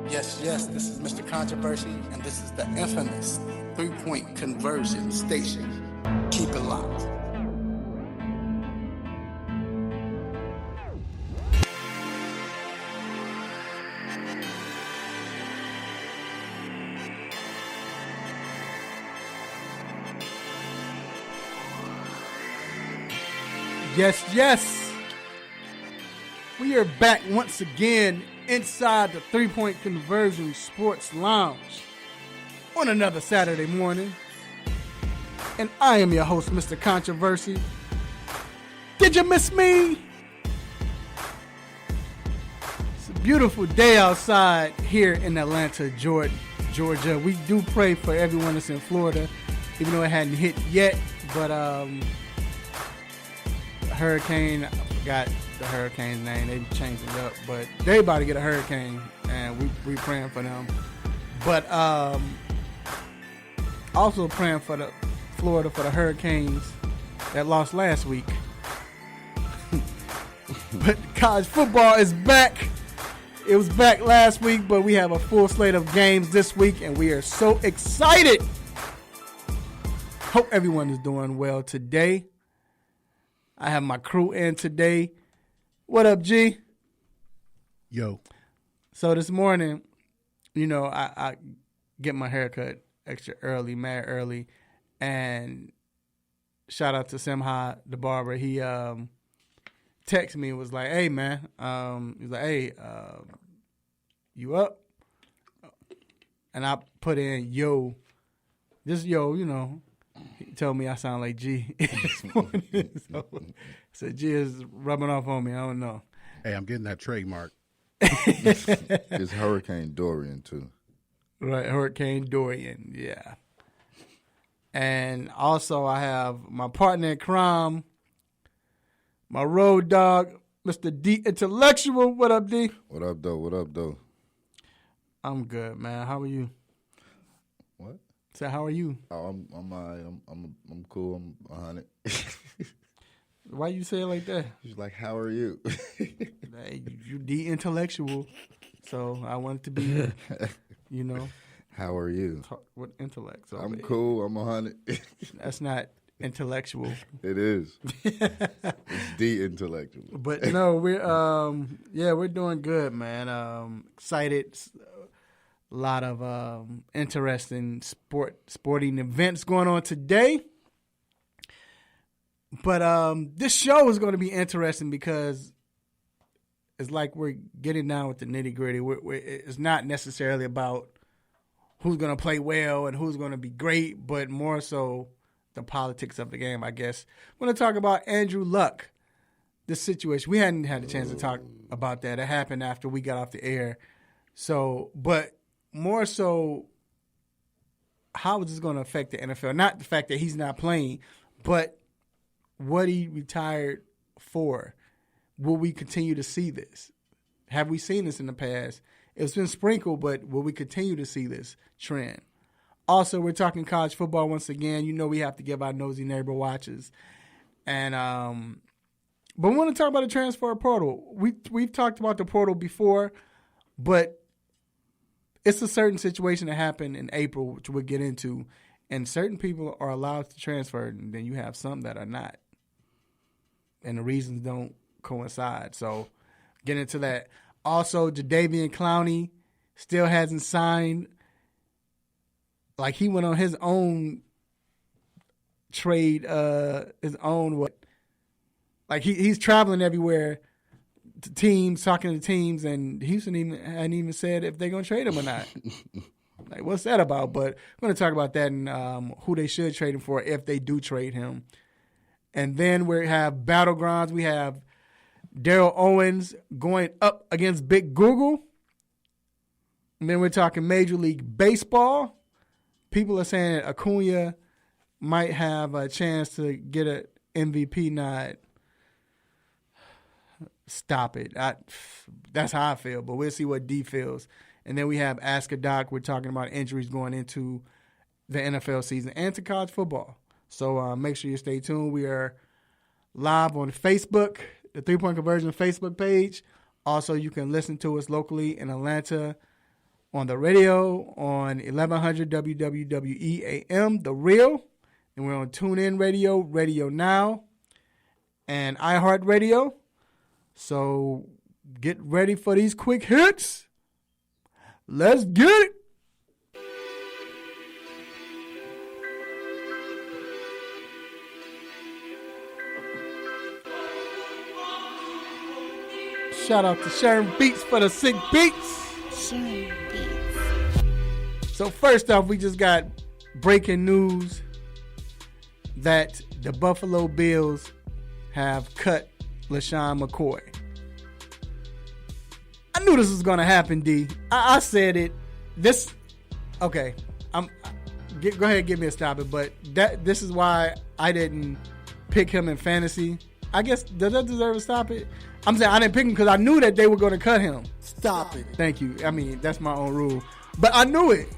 Yes, this is Mr. Controversy, and this is the infamous three-point conversion station. Keep it locked. Yes. We are back once again inside the three-point conversion sports lounge on another Saturday morning. And I am your host, Mr. Controversy. Did you miss me? It's a beautiful day outside here in Atlanta, Georgia. We do pray for everyone that's in Florida, even though it hadn't hit yet. But hurricane, I forgot the hurricane's name. They changed it up, but they about to get a hurricane, and we praying for them. But also praying for the Florida for the hurricanes that lost last week. But college football is back. It was back last week, but we have a full slate of games this week, and we are so excited. Hope everyone is doing well today. I have my crew in today. What up, G? Yo. So this morning, I get my haircut extra early, mad early, and shout out to Simha, the barber. He texted me and was like, "Hey, man," he's like, "Hey, you up?" And I put in yo, just yo, He told me I sound like G this morning. So I said, G is rubbing off on me. I don't know. Hey, I'm getting that trademark. It's Hurricane Dorian, too. Right, Hurricane Dorian, yeah. And also I have my partner in crime, my road dog, Mr. D Intellectual. What up, D? What up, though? I'm good, man. How are you? What? So how are you? Oh, I'm all right. I'm cool. I'm 100. Why you say it like that? She's like, how are you? Hey, you the intellectual, so I want it to be, How are you? With intellect. So I'm cool. I'm 100. That's not intellectual. It is. It's the intellectual. But no, we're doing good, man. Excited. A lot of interesting sporting events going on today. But this show is going to be interesting because it's like we're getting down with the nitty-gritty. It's not necessarily about who's going to play well and who's going to be great, but more so the politics of the game, I guess. We're going to talk about Andrew Luck, this situation. We hadn't had a chance to talk about that. It happened after we got off the air. So, but more so, how is this going to affect the NFL? Not the fact that he's not playing, but what he retired for. Will we continue to see this? Have we seen this in the past? It's been sprinkled, but will we continue to see this trend? Also, we're talking college football once again. We have to give our nosy neighbor watches. And but we want to talk about the transfer portal. We've talked about the portal before, but it's a certain situation that happened in April, which we'll get into, and certain people are allowed to transfer, and then you have some that are not. And the reasons don't coincide. So get into that. Also, Jadaveon Clowney still hasn't signed. Like, he went on his own trade, his own what? Like, he's traveling everywhere to teams, talking to teams, and Houston hadn't even said if they're going to trade him or not. Like, what's that about? But we're going to talk about that and who they should trade him for if they do trade him. And then we have Battlegrounds. We have Daryl Owens going up against Big Google. And then we're talking Major League Baseball. People are saying that Acuna might have a chance to get an MVP nod. Stop it. That's how I feel, but we'll see what D feels. And then we have Ask a Doc. We're talking about injuries going into the NFL season and to college football. So make sure you stay tuned. We are live on Facebook, the 3 Point Conversion Facebook page. Also, you can listen to us locally in Atlanta on the radio on 1100 WWWE AM, The Real. And we're on TuneIn Radio, Radio Now, and iHeartRadio. So get ready for these quick hits. Let's get it. Shout out to Sharon Beats for the sick beats. Sharon Beats. So first off, we just got breaking news that the Buffalo Bills have cut LaShawn McCoy. I knew this was going to happen, D. I said it. Okay. Go ahead and give me a stop it, but this is why I didn't pick him in fantasy. I guess, does that deserve a stop it? I'm saying I didn't pick him because I knew that they were going to cut him. Stop it. Thank you. I mean, that's my own rule. But I knew it.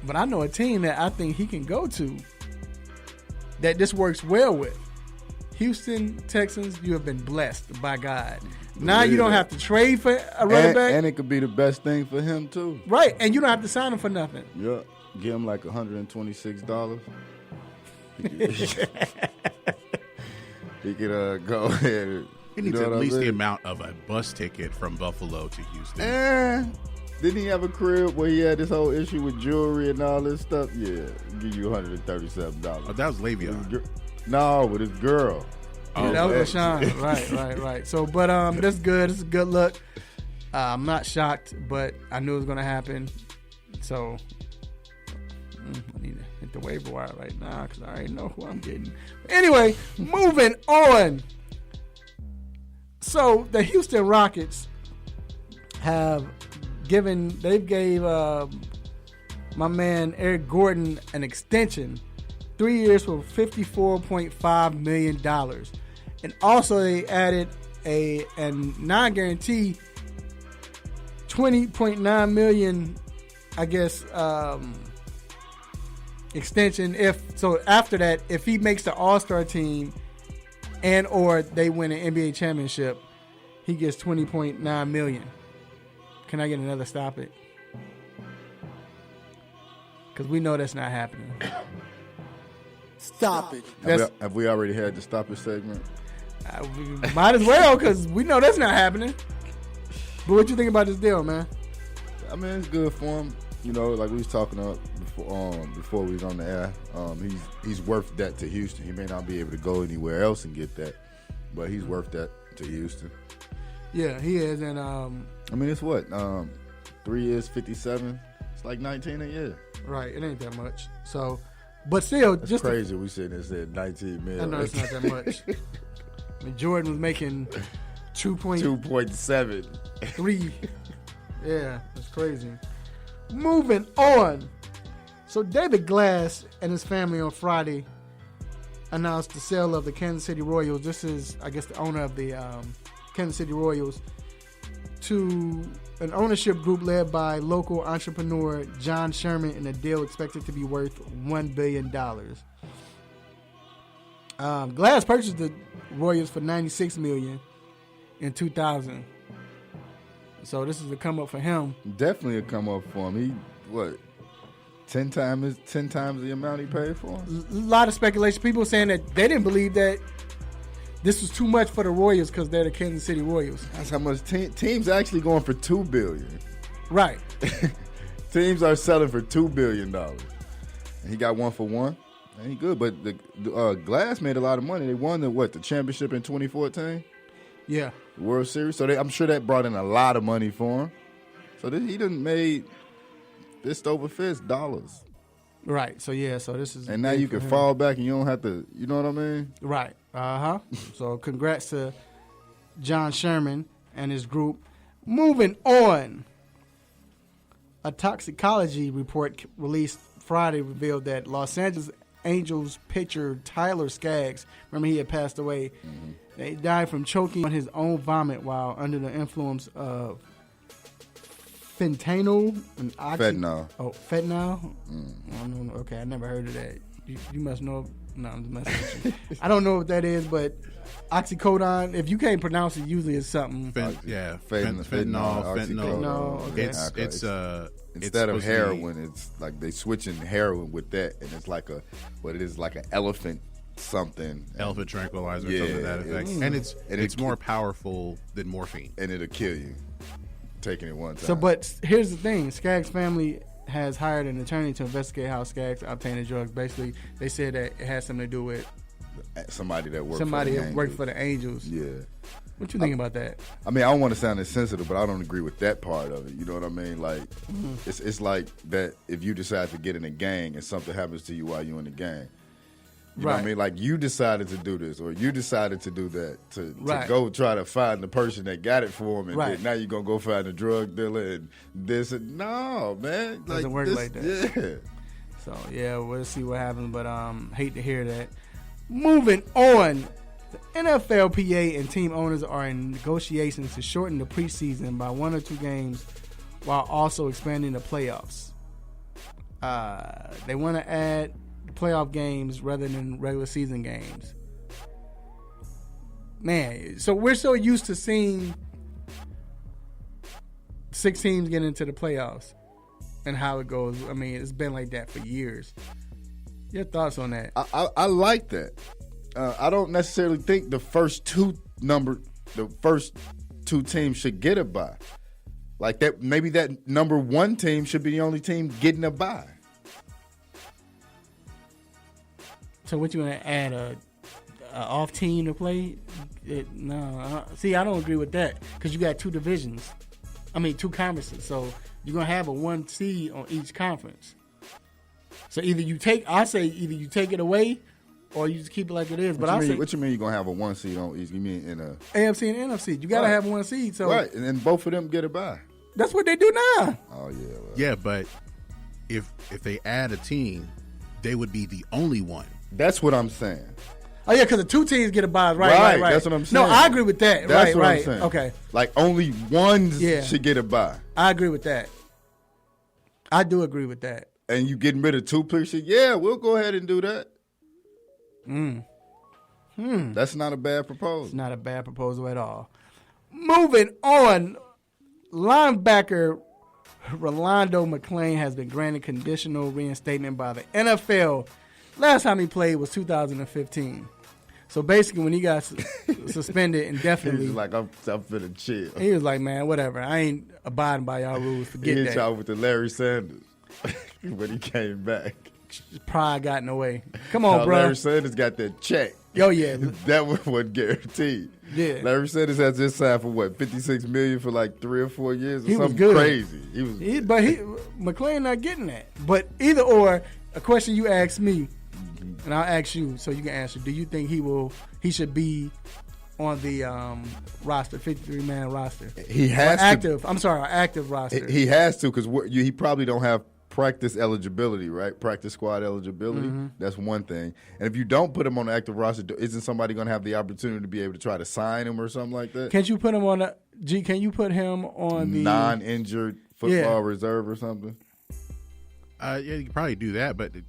But I know a team that I think he can go to that this works well with. Houston Texans, you have been blessed by God. Now you don't have to trade for a running back. And it could be the best thing for him, too. Right, and you don't have to sign him for nothing. Yeah. Give him like $126. He could go ahead. He needs at least the amount of a bus ticket from Buffalo to Houston. Didn't he have a crib where he had this whole issue with jewelry and all this stuff? Yeah, give you $137. Oh, that was Le'Veon. No, with his girl. Oh, that was LaShawn. Right. So, but that's good. It's a good look. I'm not shocked, but I knew it was going to happen. So, I need to hit the waiver wire right now because I already know who I'm getting. Anyway, moving on. So, the Houston Rockets gave my man Eric Gordon an extension, 3 years for $54.5 million. And also they added a non-guarantee $20.9 million, I guess, extension. After that, if he makes the All-Star team and or they win an NBA championship, he gets $20.9 million. Can I get another stop it? Because we know that's not happening. Stop it. Have we already had the stop it segment? We might as well, because we know that's not happening. But what you think about this deal, man? I mean, it's good for him. You know, like we was talking about before we was on the air. He's worth that to Houston. He may not be able to go anywhere else and get that, but he's worth that to Houston. Yeah, he is. And I mean, it's what 3 years, 57. It's like 19 a year. Right, it ain't that much. So, but still, that's crazy. We sitting there said 19 million. I know it's not that much. I mean, Jordan was making 2.7. 3. Yeah, that's crazy. Moving on. So David Glass and his family on Friday announced the sale of the Kansas City Royals. This is, I guess, the owner of the Kansas City Royals to an ownership group led by local entrepreneur John Sherman, in a deal expected to be worth $1 billion. Glass purchased the Royals for $96 million in 2000. So this is a come up for him. Definitely a come up for him. He 10 times the amount he paid for him? A lot of speculation. People saying that they didn't believe that this was too much for the Royals because they're the Kansas City Royals. That's how much teams actually going for $2 billion. Right. Teams are selling for $2 billion. And he got 1 for 1. And he good. But the Glass made a lot of money. They won the championship in 2014? Yeah. The World Series. So I'm sure that brought in a lot of money for him. So he done made fist over fist dollars. Right. So this is. And now you can fall back and you don't have to, you know what I mean? Right. So congrats to John Sherman and his group. Moving on. A toxicology report released Friday revealed that Los Angeles Angels pitcher Tyler Skaggs, remember he had passed away, he died from choking on his own vomit while under the influence of fentanyl and fentanyl. Oh, fentanyl? Okay, I never heard of that. You must know No, I'm just messing with you. I don't know what that is, but oxycodone. If you can't pronounce it, usually it's something. Fentanyl. Okay. It's instead of supposed to heroin, it's like they switching heroin with that, and it's like like an elephant something. elephant tranquilizer, or something to that effect, and it's more powerful than morphine, and it'll kill you taking it one time. So, but here's the thing: Skaggs' family has hired an attorney to investigate how Skaggs obtained the drugs. Basically, they said that it has something to do with somebody that worked for the Angels. Yeah. What you think about that? I mean, I don't want to sound insensitive, but I don't agree with that part of it. You know what I mean? Like, it's like that if you decide to get in a gang and something happens to you while you're in the gang. You know what I mean? Like, you decided to do this or you decided to do that to go try to find the person that got it for him, and then now you're going to go find the drug dealer and this. And no, man. Doesn't work like that. Yeah. So, yeah, we'll see what happens, but hate to hear that. Moving on. The NFLPA and team owners are in negotiations to shorten the preseason by 1 or 2 games while also expanding the playoffs. They want to add playoff games rather than regular season games. Man, so we're so used to seeing 6 teams get into the playoffs and how it goes. I mean, it's been like that for years. Your thoughts on that? I like that. I don't necessarily think the first two teams should get a bye. Like that, maybe that number 1 team should be the only team getting a bye. So what you want to add a off team to play? See, I don't agree with that because you got 2 divisions. I mean 2 conferences. So you're gonna have a 1 seed on each conference. So either you take it away, or you just keep it like it is. What you mean you're gonna have a 1 seed on each? You mean in a AFC and NFC? You gotta have 1 seed. So right, and then both of them get a bye. That's what they do now. Oh yeah. Well. Yeah, but if they add a team, they would be the only one. That's what I'm saying. Oh yeah, because the 2 teams get a bye. Right. That's what I'm saying. No, I agree with that. That's what right. I'm saying. Okay. Like only one should get a bye. I agree with that. I do agree with that. And you getting rid of 2 picks? Yeah, we'll go ahead and do that. That's not a bad proposal. It's not a bad proposal at all. Moving on, linebacker Rolando McClain has been granted conditional reinstatement by the NFL. Last time he played was 2015. So basically, when he got suspended indefinitely, he was like, I'm finna chill. He was like, man, whatever. I ain't abiding by y'all rules. Forget that. He hit y'all with the Larry Sanders when he came back. Pride got in the way. Come on, bro. Larry Sanders got that check. Oh yeah, that one wasn't guaranteed. Yeah, Larry Sanders has just signed for what, $56 million for like 3 or 4 years or something good. Crazy. But McClain not getting that. But either or, a question you ask me, and I'll ask you so you can answer. Do you think he should be on the roster, 53-man roster? He has active roster. He has to because he probably don't have practice eligibility, right? Practice squad eligibility. Mm-hmm. That's one thing. And if you don't put him on the active roster, isn't somebody going to have the opportunity to be able to try to sign him or something like that? Can't you put him on can you put him on the non-injured football reserve or something? Yeah, you can probably do that, but I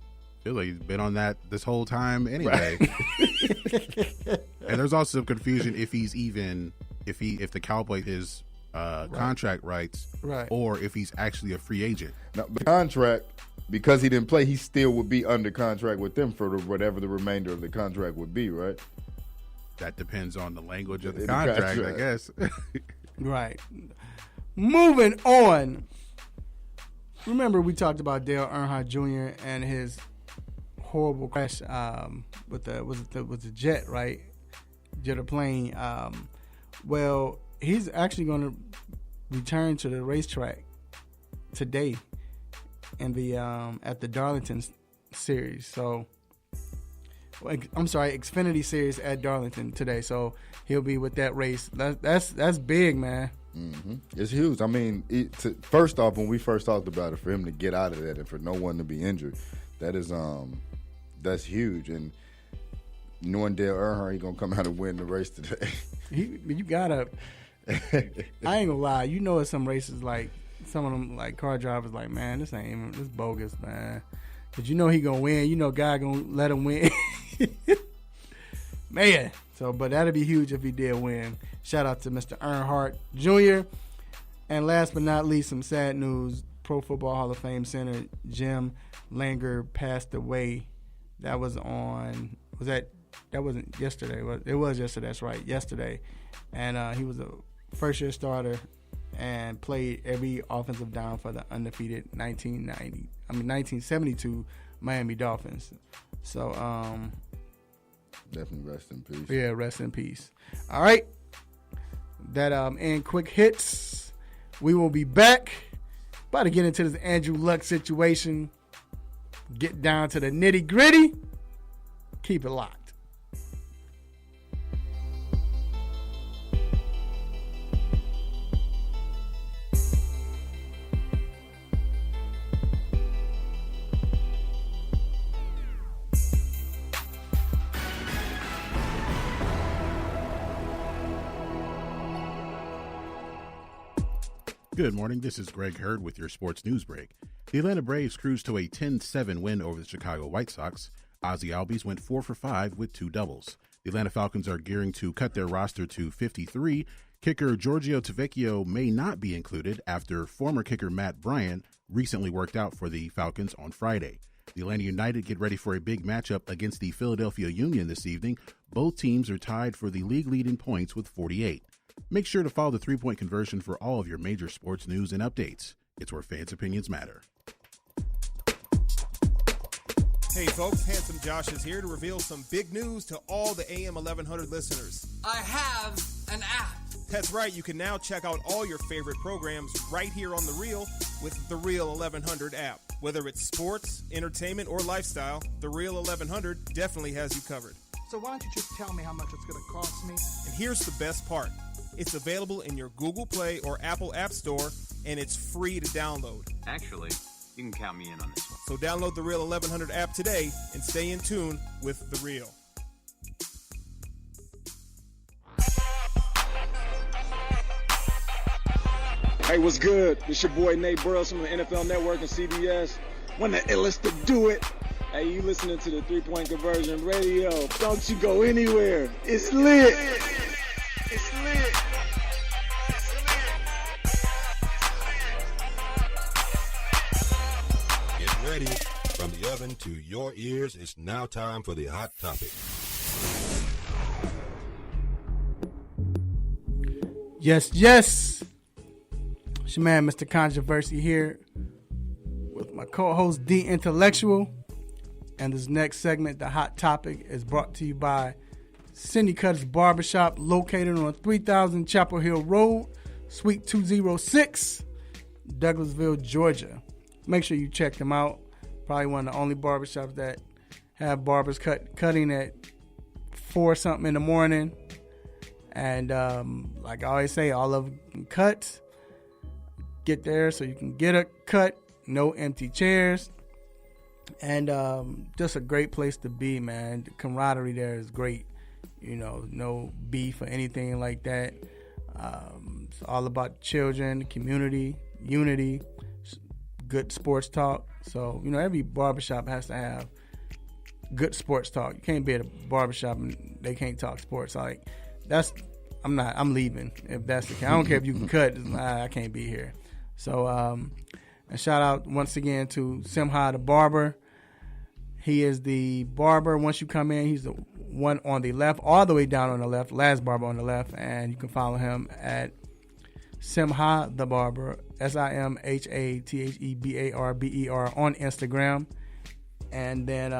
feel like he's been on that this whole time anyway. Right. And there's also some confusion if the Cowboy is contract rights, right, or if he's actually a free agent. Now, the contract, because he didn't play, he still would be under contract with them for whatever the remainder of the contract would be, right? That depends on the language of the contract, I guess. Right. Moving on. Remember we talked about Dale Earnhardt Jr. and his horrible crash with the jet, right? Jet or plane. Well, he's actually going to return to the racetrack today in the at the Darlington series. So, I'm sorry, Xfinity series at Darlington today. So he'll be with that race. That's big, man. Mm-hmm. It's huge. I mean, first off, when we first talked about it, for him to get out of that and for no one to be injured, that's huge. And knowing Dale Earnhardt, he's gonna come out and win the race today. You gotta. I ain't gonna lie. You know, at some races, like some of them, like car drivers, like, man, this bogus, man. Cause you know he gonna win. You know, God gonna let him win. Man. So, but that'd be huge if he did win. Shout out to Mr. Earnhardt Jr. And last but not least, some sad news. Pro Football Hall of Fame center Jim Langer passed away. That was on, that wasn't yesterday. It was yesterday, that's right, yesterday. And he was a first-year starter and played every offensive down for the undefeated 1972 Miami Dolphins. So, definitely rest in peace. Yeah, rest in peace. All right. That and quick hits. We will be back. About to get into this Andrew Luck situation. Get down to the nitty gritty. Keep it locked. Good morning. This is Greg Hurd with your sports news break. The Atlanta Braves cruised to a 10-7 win over the Chicago White Sox. Ozzie Albies went 4 for 5 with 2 doubles. The Atlanta Falcons are gearing to cut their roster to 53. Kicker Giorgio Tavecchio may not be included after former kicker Matt Bryant recently worked out for the Falcons on Friday. The Atlanta United get ready for a big matchup against the Philadelphia Union this evening. Both teams are tied for the league leading points with 48. Make sure to follow the 3-point conversion for all of your major sports news and updates. It's where fans' opinions matter. Hey folks, Handsome Josh is here to reveal some big news to all the AM 1100 listeners. I have an app. That's right, you can now check out all your favorite programs right here on The Real with the Real 1100 app. Whether it's sports, entertainment, or lifestyle, the Real 1100 definitely has you covered. So why don't you just tell me how much it's going to cost me? And here's the best part. It's available in your Google Play or Apple App Store, and it's free to download. Actually, you can count me in on this one. So download the Real 1100 app today and stay in tune with The Real. Hey, what's good? It's your boy Nate Burrows from the NFL Network and CBS. When the illest to do it. Hey, you listening to the 3-Point Conversion Radio. Don't you go anywhere. It's lit. It's lit. Get ready. From the oven to your ears, it's now time for the Hot Topic. Yes, yes. It's your man, Mr. Controversy, here with my co-host, D Intellectual. And this next segment, the Hot Topic, is brought to you by Cindy Cutter's Barbershop, located on 3000 Chapel Hill Road, Suite 206, Douglasville, Georgia. Make sure you check them out. Probably one of the only barbershops that have barbers cutting at 4 something in the morning. And like I always say, all of them cut. Get there so you can get a cut. No empty chairs. And just a great place to be, man. The camaraderie there is great. You know, no beef or anything like that. It's all about children, community, unity, good sports talk. So, you know, every barbershop has to have good sports talk. You can't be at a barbershop and they can't talk sports. Like, I'm leaving if that's the case. I don't care if you can cut. I can't be here. So, and shout out once again to Simha the barber. He is the barber. Once you come in, he's the one on the left, all the way down on the left, last barber on the left. And you can follow him at Simha the barber, SIMHATHEBARBER on Instagram. And then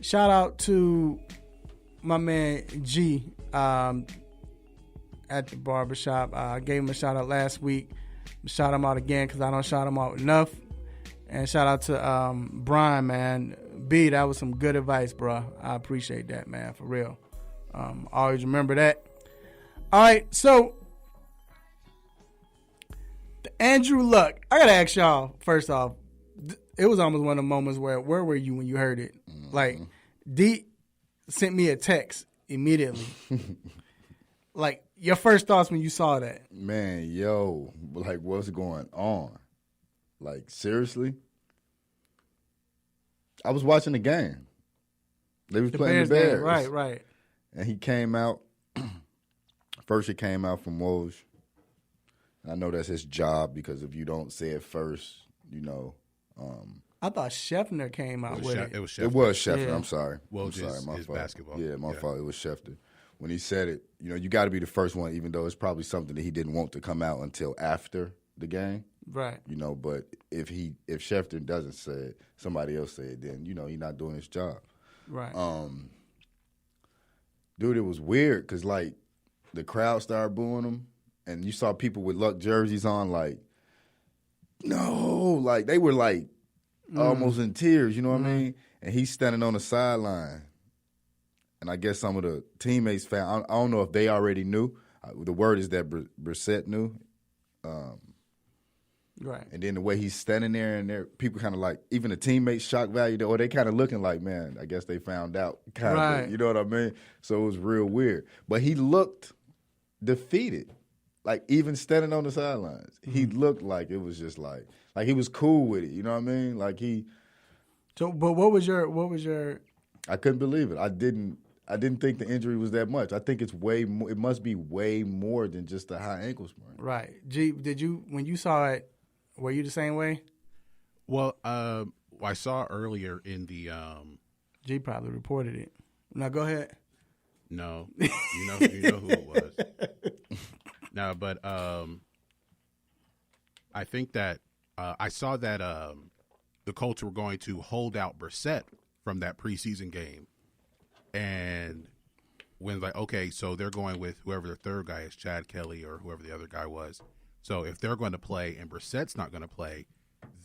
shout out to my man G at the barbershop. I gave him a shout out last week. Shout him out again because I don't shout him out enough. And shout out to Brian, man. B, that was some good advice, bro. I appreciate that, man, for real. Always remember that. All right, so the Andrew Luck. I got to ask y'all, first off, it was almost one of the moments where were you when you heard it? Mm-hmm. Like, D sent me a text immediately. Like, your first thoughts when you saw that? Man, yo, like, what's going on? Like, seriously? I was watching the game. They was playing the Bears. Right. And he came out. First, it came out from Woj. I know that's his job because if you don't say it first, I thought Scheffner came out with it. It was Scheffner. It was Scheffner. Yeah. I'm sorry. Woj I'm sorry. is basketball. Yeah, my fault. It was Scheffner. When he said it, you got to be the first one, even though it's probably something that he didn't want to come out until after the game. Right. But if Scheffner doesn't say it, somebody else say it, then he's not doing his job. Right. Dude, it was weird because like the crowd started booing him, and you saw people with Luck jerseys on, like, no, like they were like almost in tears. You know what I mean? And he's standing on the sideline, and I guess some of the teammates found. I don't know if they already knew. The word is that Brissett knew. Right. And then the way he's standing there, and people kind of like, even the teammates shock value, or they kind of looking like, man, I guess they found out. Kind of, you know what I mean? So it was real weird. But he looked defeated, like even standing on the sidelines. He looked like it was just like he was cool with it. You know what I mean? Like he. So, but what was your? I couldn't believe it. I didn't think the injury was that much. I think it's way more. It must be way more than just a high ankle sprain. Right. G, when you saw it? Were you the same way? Well, I saw earlier in the G probably reported it. Now go ahead. No, you know who it was. No, but I think that I saw that the Colts were going to hold out Brissett from that preseason game, and when like, okay, so they're going with whoever the third guy is, Chad Kelly or whoever the other guy was. So if they're going to play and Brissett's not going to play,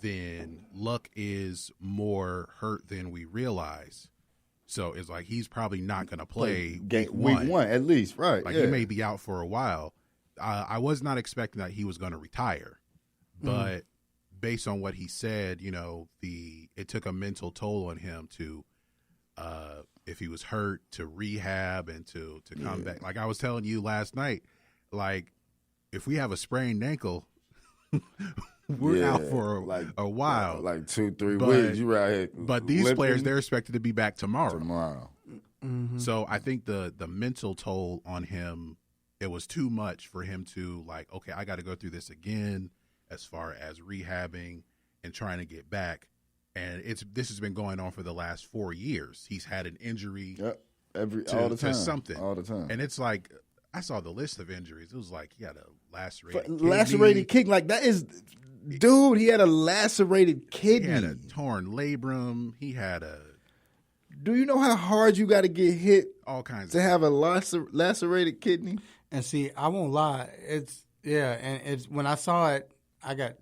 then Luck is more hurt than we realize. So it's like he's probably not going to play week one at least, right? Like he may be out for a while. I was not expecting that he was going to retire, but based on what he said, it took a mental toll on him to, if he was hurt, to rehab and to come back. Like I was telling you last night, like, if we have a sprained ankle, we're out for a while. Like 2-3 weeks. You're right here. But these players, they're expected to be back tomorrow. Mm-hmm. So I think the mental toll on him, it was too much for him to like, okay, I got to go through this again as far as rehabbing and trying to get back. And this has been going on for the last 4 years. He's had an injury all the time. To something. All the time. And it's like, I saw the list of injuries. It was like he had a lacerated kidney. Like that is, dude. He had a lacerated kidney. He had a torn labrum. He had a. Do you know how hard you got to get hit? All kinds to have a lacerated kidney. And see, I won't lie. It's when I saw it, I got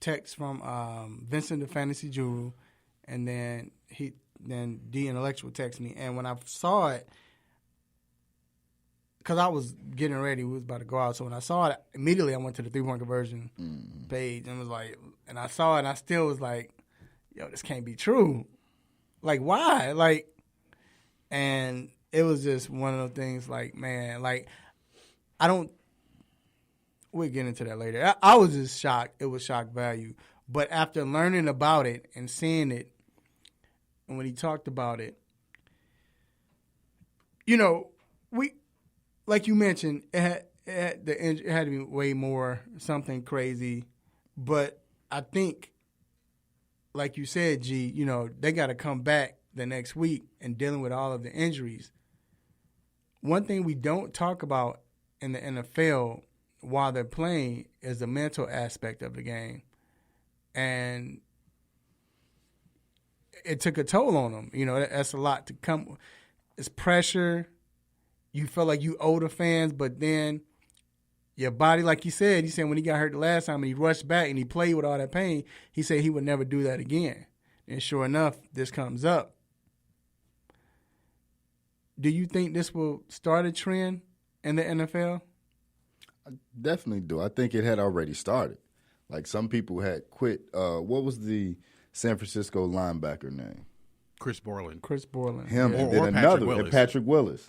text from Vincent the Fantasy Guru, and then D Intellectual texted me, and when I saw it. Because I was getting ready, we was about to go out. So when I saw it, immediately I went to the 3-point conversion page and was like, and I saw it, and I still was like, yo, this can't be true. Like, why? Like, and it was just one of those things. Like, man, like, we'll get into that later. I was just shocked. It was shock value. But after learning about it and seeing it, and when he talked about it, like you mentioned, it had to be way more something crazy, but I think, like you said, G, they got to come back the next week and dealing with all of the injuries. One thing we don't talk about in the NFL while they're playing is the mental aspect of the game, and it took a toll on them. That's a lot to come. It's pressure. You feel like you owe the fans, but then your body, like he said when he got hurt the last time and he rushed back and he played with all that pain, he said he would never do that again. And sure enough, this comes up. Do you think this will start a trend in the NFL? I definitely do. I think it had already started. Like some people had quit. What was the San Francisco linebacker name? Chris Borland. Him, and then another, and Patrick Willis.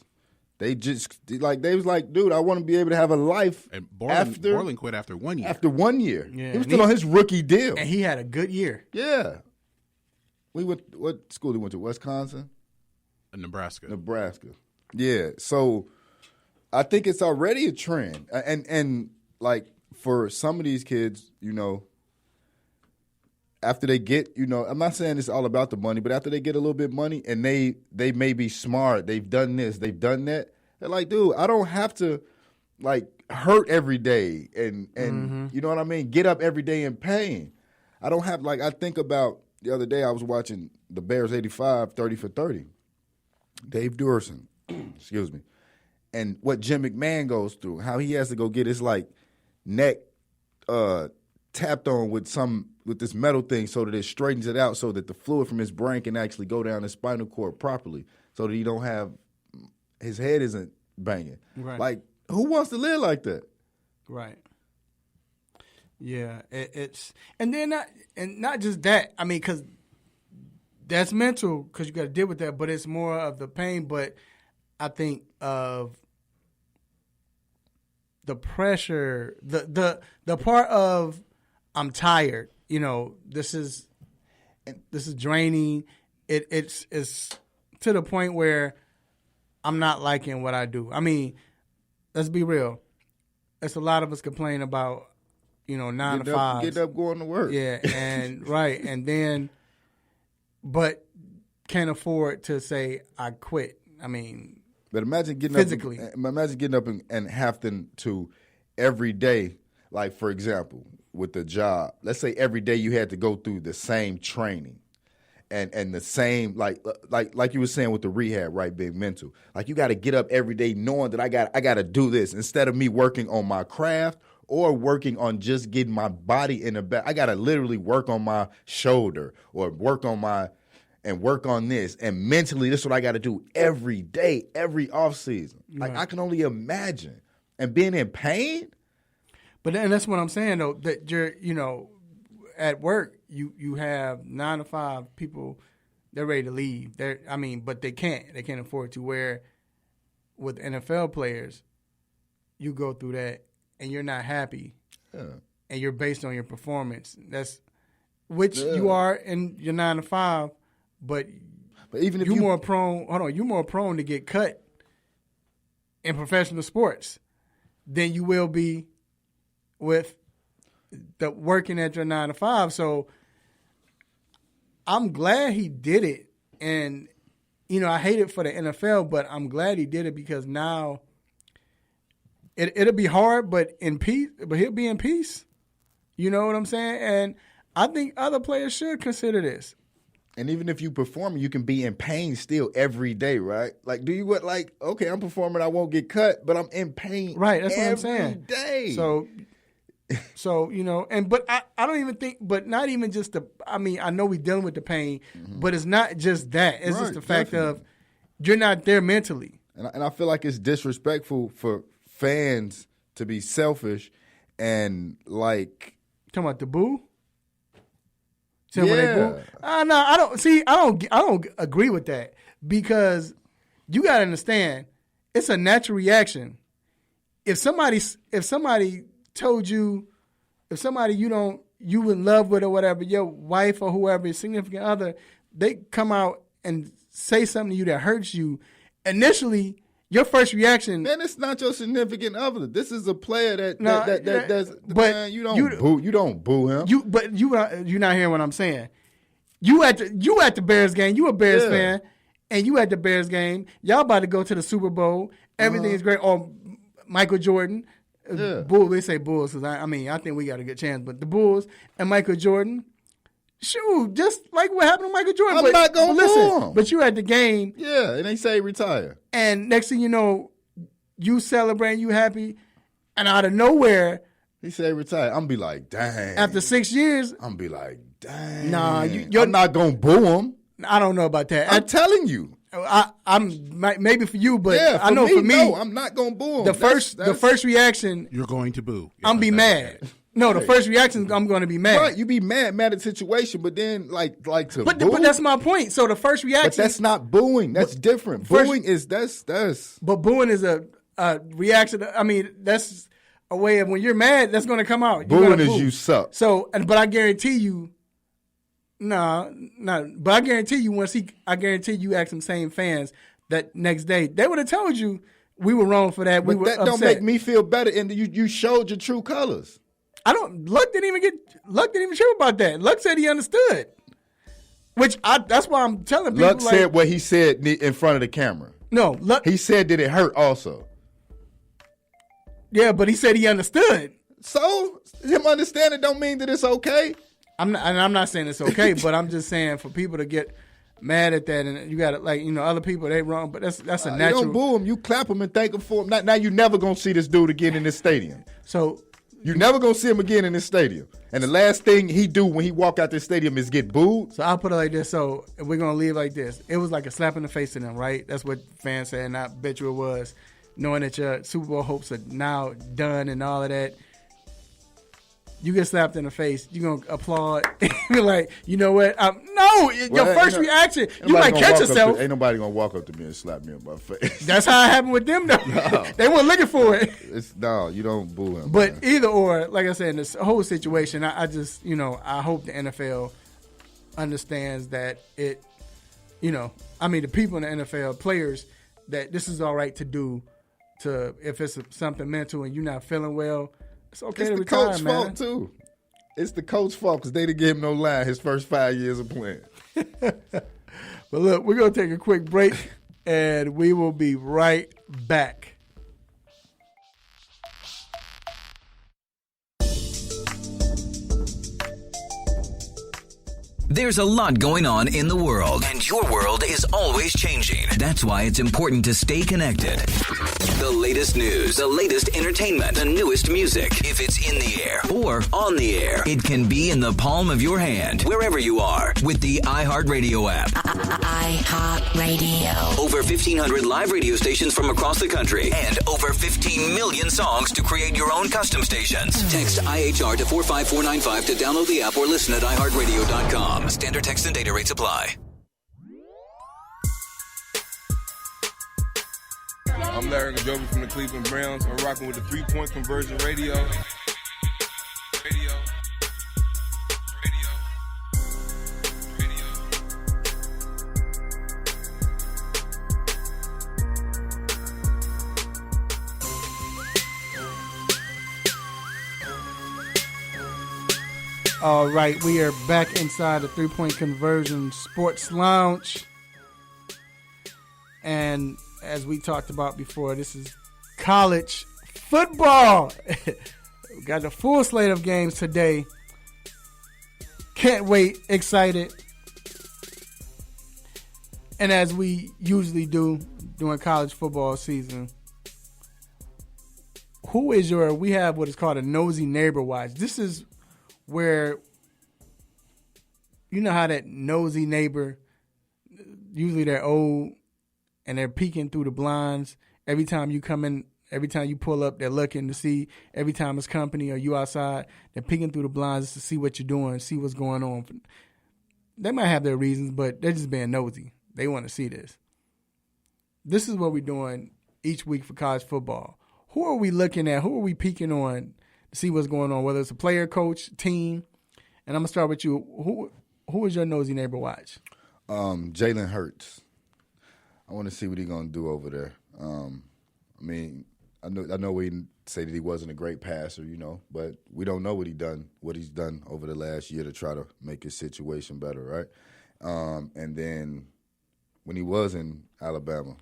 They just they was like, dude, I want to be able to have a life. And Borland quit after 1 year. After 1 year, he was still on his rookie deal, and he had a good year. Yeah, what school he went to? Wisconsin. Nebraska. Yeah. So I think it's already a trend. And like for some of these kids, after they get, I'm not saying it's all about the money, but after they get a little bit of money and they may be smart, they've done this, they've done that, they're like, dude, I don't have to like hurt every day and you know what I mean? Get up every day in pain. I don't have, like, I think about the other day I was watching the Bears 85, 30 for 30. Dave Durson, excuse me. And what Jim McMahon goes through, how he has to go get his, like, neck tapped on with this metal thing so that it straightens it out so that the fluid from his brain can actually go down his spinal cord properly so that he don't have, his head isn't banging. Right. Like, who wants to live like that? Right. Yeah, it's and then not just that. I mean, because that's mental, because you got to deal with that. But it's more of the pain. But I think of the pressure, the part of I'm tired. This is draining. It's to the point where I'm not liking what I do. I mean, let's be real. There's a lot of us complain about 9 to 5. Get up, going to work. Yeah, and right, and then, but can't afford to say I quit. I mean, but imagine getting physically. Up and having to every day. Like, for example, with the job, let's say every day you had to go through the same training, and the same like you were saying with the rehab, right? Being mental, like you got to get up every day knowing that I got to do this instead of me working on my craft. Or working on just getting my body in the back. I got to literally work on my shoulder or work on this. And mentally, this is what I got to do every day, every off season. Right. Like, I can only imagine. And being in pain. But then that's what I'm saying, though, that you're, at work, you have 9 to 5 people, they're ready to leave. But they can't. They can't afford to. Where with NFL players, you go through that. And you're not happy, and you're based on your performance. That's which you are in your 9 to 5, but even if you're more prone. Hold on, you're more prone to get cut in professional sports than you will be with the working at your 9 to 5. So I'm glad he did it, and I hate it for the NFL, but I'm glad he did it because now. It'll be hard, but in peace. But he'll be in peace. You know what I'm saying? And I think other players should consider this. And even if you perform, you can be in pain still every day, right? Like, okay, I'm performing, I won't get cut, but I'm in pain. Right, that's what I'm saying. Every day. So but I don't even think, but not even just I know we're dealing with the pain, but it's not just that. It's just the fact of you're not there mentally. And I feel like it's disrespectful for fans to be selfish and like talking about the boo. Yeah. When they boo? No, I don't see. I don't agree with that because you got to understand it's a natural reaction. If somebody told you, if somebody you in love with or whatever, your wife or whoever, your significant other, they come out and say something to you that hurts you, initially. Your first reaction, man, it's not your significant other. This is a player that's. But man, you don't boo him. You're not hearing what I'm saying. You at the Bears game. You a Bears fan, and you at the Bears game. Y'all about to go to the Super Bowl. Everything is great. Or Michael Jordan, Bulls. They say Bulls because I think we got a good chance. But the Bulls and Michael Jordan. Shoot, just like what happened to Michael Jordan. I'm not going to boo him. But you at the game. Yeah, and they say retire. And next thing you know, you celebrating, you happy, and out of nowhere. He said retire. I'm going to be like, dang. After 6 years. I'm going to be like, dang. Nah, I'm not going to boo him. I don't know about that. I'm telling you. I'm maybe for you, but yeah, I know for me. No, I'm not going to boo him. The first reaction. You're going to boo. I'm going to be mad. No, the first reaction is I'm going to be mad. Right, you be mad at the situation, but then like to but boo? But that's my point. So the first reaction. But that's not booing. That's different. Booing is that's. But booing is a reaction. That's a way of when you're mad, that's going to come out. Booing is you suck. So, but I guarantee you, No. But I guarantee you, I guarantee you ask them same fans that next day, they would have told you we were wrong for that. But that don't make me feel better. And you showed your true colors. Luck didn't even trip about that. Luck said he understood. That's why I'm telling people. Luck said what he said in front of the camera. No, Luck. He said that it hurt also. Yeah, but he said he understood. So him understanding don't mean that it's okay. I'm not saying it's okay, but I'm just saying for people to get mad at that, and you got to other people, they wrong, but that's a natural. You don't boo him, you clap him and thank him for him. Now you never gonna see this dude again in this stadium. So you never gonna see him again in this stadium. And the last thing he do when he walk out this stadium is get booed. So I'll put it like this. So we're gonna leave like this. It was like a slap in the face to them, right? That's what fans said, and I bet you it was. Knowing that your Super Bowl hopes are now done and all of that. You get slapped in the face, you gonna applaud. You're like, you know what? Your first reaction, you might catch yourself. Ain't nobody gonna walk up to me and slap me in my face. That's how it happened with them, though. No. They weren't looking for it. You don't boo him. But man. Either or, like I said, in this whole situation, I just, I hope the NFL understands that it, the people in the NFL, players, that this is all right to do. If it's something mental and you're not feeling well. It's okay to retire, coach's man. fault, too. It's the coach's fault because they didn't give him no line his first 5 years of playing. But look, we're going to take a quick break, and we will be right back. There's a lot going on in the world, and your world is always changing. That's why it's important to stay connected. The latest news, the latest entertainment, the newest music. If it's in the air or on the air, it can be in the palm of your hand, wherever you are, with the iHeartRadio app. iHeartRadio. Over 1,500 live radio stations from across the country, and over 15 million songs to create your own custom stations. Text IHR to 45495 to download the app or listen at iHeartRadio.com. Standard text and data rates apply. I'm Larry Gajobi from the Cleveland Browns. I'm rocking with the 3-Point Conversion Radio. All right, we are back inside the 3-Point Conversion Sports Lounge. And as we talked about before, this is college football. We got the full slate of games today. Can't wait, excited. And as we usually do during college football season, we have what is called a nosy neighbor watch. This is where, you know how that nosy neighbor, usually they're old and they're peeking through the blinds. Every time you come in, every time you pull up, they're looking to see. Every time it's company or you outside, they're peeking through the blinds to see what you're doing, see what's going on. They might have their reasons, but they're just being nosy. They want to see this. This is what we're doing each week for college football. Who are we looking at? Who are we peeking on to see what's going on, whether it's a player, coach, team? And I'm going to start with you. Who is your nosy neighbor watch? Jalen Hurts. I want to see what he's going to do over there. I know we say that he wasn't a great passer, but we don't know what he's done over the last year to try to make his situation better, right? And then when he was in Alabama,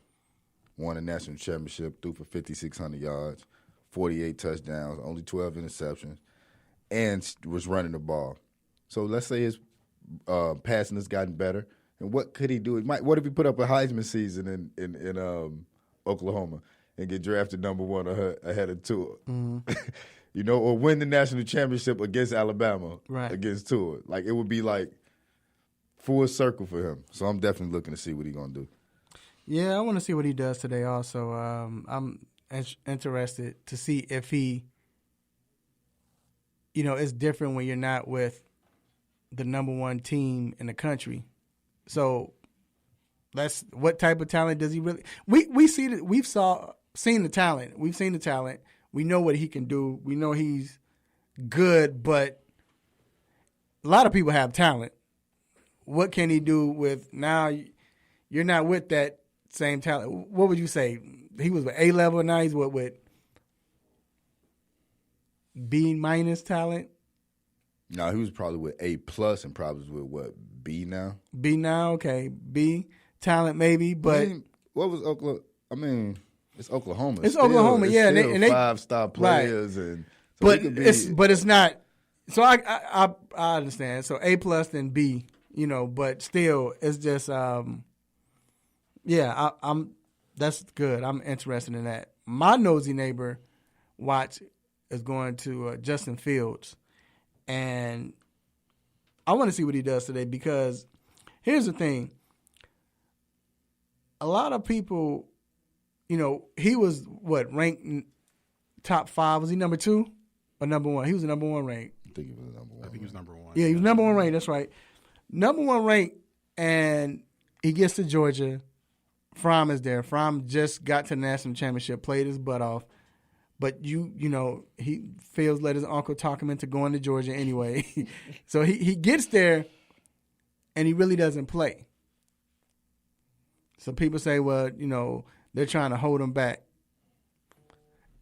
won a national championship, threw for 5,600 yards, 48 touchdowns, only 12 interceptions, and was running the ball. So let's say his passing has gotten better. And what could he do? What if he put up a Heisman season in Oklahoma and get drafted number one ahead of Tua? Mm-hmm. Or win the national championship against Alabama, right, against Tua. It would be full circle for him. So I'm definitely looking to see what he's going to do. Yeah, I want to see what he does today also. I'm interested to see if he, it's different when you're not with the number one team in the country. So that's what type of talent does he really? We see that we've seen the talent. We've seen the talent. We know what he can do. We know he's good, but a lot of people have talent. what can he do with now? You're not with that same talent. What would you say? He was with A level, now he's with B minus talent. No, he was probably with A plus and probably was with what, B now? B now, okay. B talent maybe, but I mean, what was Oklahoma? I mean, it's Oklahoma. It's Oklahoma, yeah, and they 5-star players, right. and so but it's not. So I understand. So A plus then B, but still it's just I'm that's good. I'm interested in that. My nosy neighbor watch is going to Justin Fields, and I want to see what he does today because here's the thing. A lot of people, he was ranked top 5. Was he number 2 or number 1? He was the number 1 ranked. I think he was number 1. I think he was number 1. Yeah, he was number 1 ranked. That's right. Number 1 ranked, and he gets to Georgia. Fromm is there. Fromm just got to the national championship, played his butt off. But he Fields let his uncle talk him into going to Georgia anyway. So he gets there, and he really doesn't play. So people say, well, they're trying to hold him back.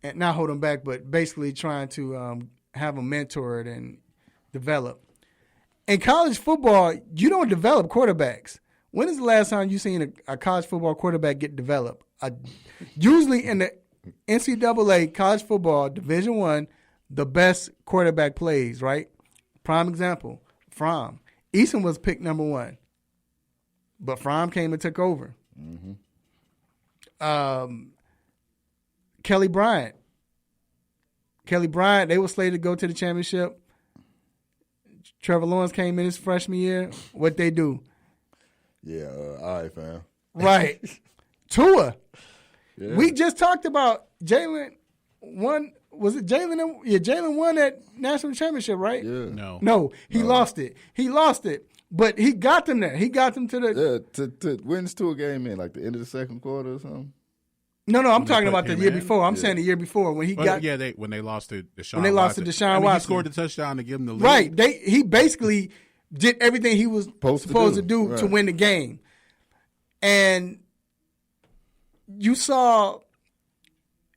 And not hold him back, but basically trying to have him mentored and develop. In college football, you don't develop quarterbacks. When is the last time you seen a college football quarterback get developed? Usually in the NCAA college football Division I, the best quarterback plays, right? Prime example, Fromm. Eason was picked number 1, but Fromm came and took over. Mm-hmm. Kelly Bryant, they were slated to go to the championship. Trevor Lawrence came in his freshman year. What'd they do? Yeah, all right, fam. Right. Tua. Yeah. We just talked about Jalen won. Was it Jalen? Yeah, Jalen won that national championship, right? Yeah. No, he lost it. But he got them there. He got them to the to wins to a game in like the end of the second quarter or something. No, I'm talking about the year before. I'm saying the year before when he got. Yeah, when they lost to Deshaun. When they lost to Deshaun Watson, he scored the touchdown to give them the lead. Right. He basically did everything he was supposed to do to win the game, and you saw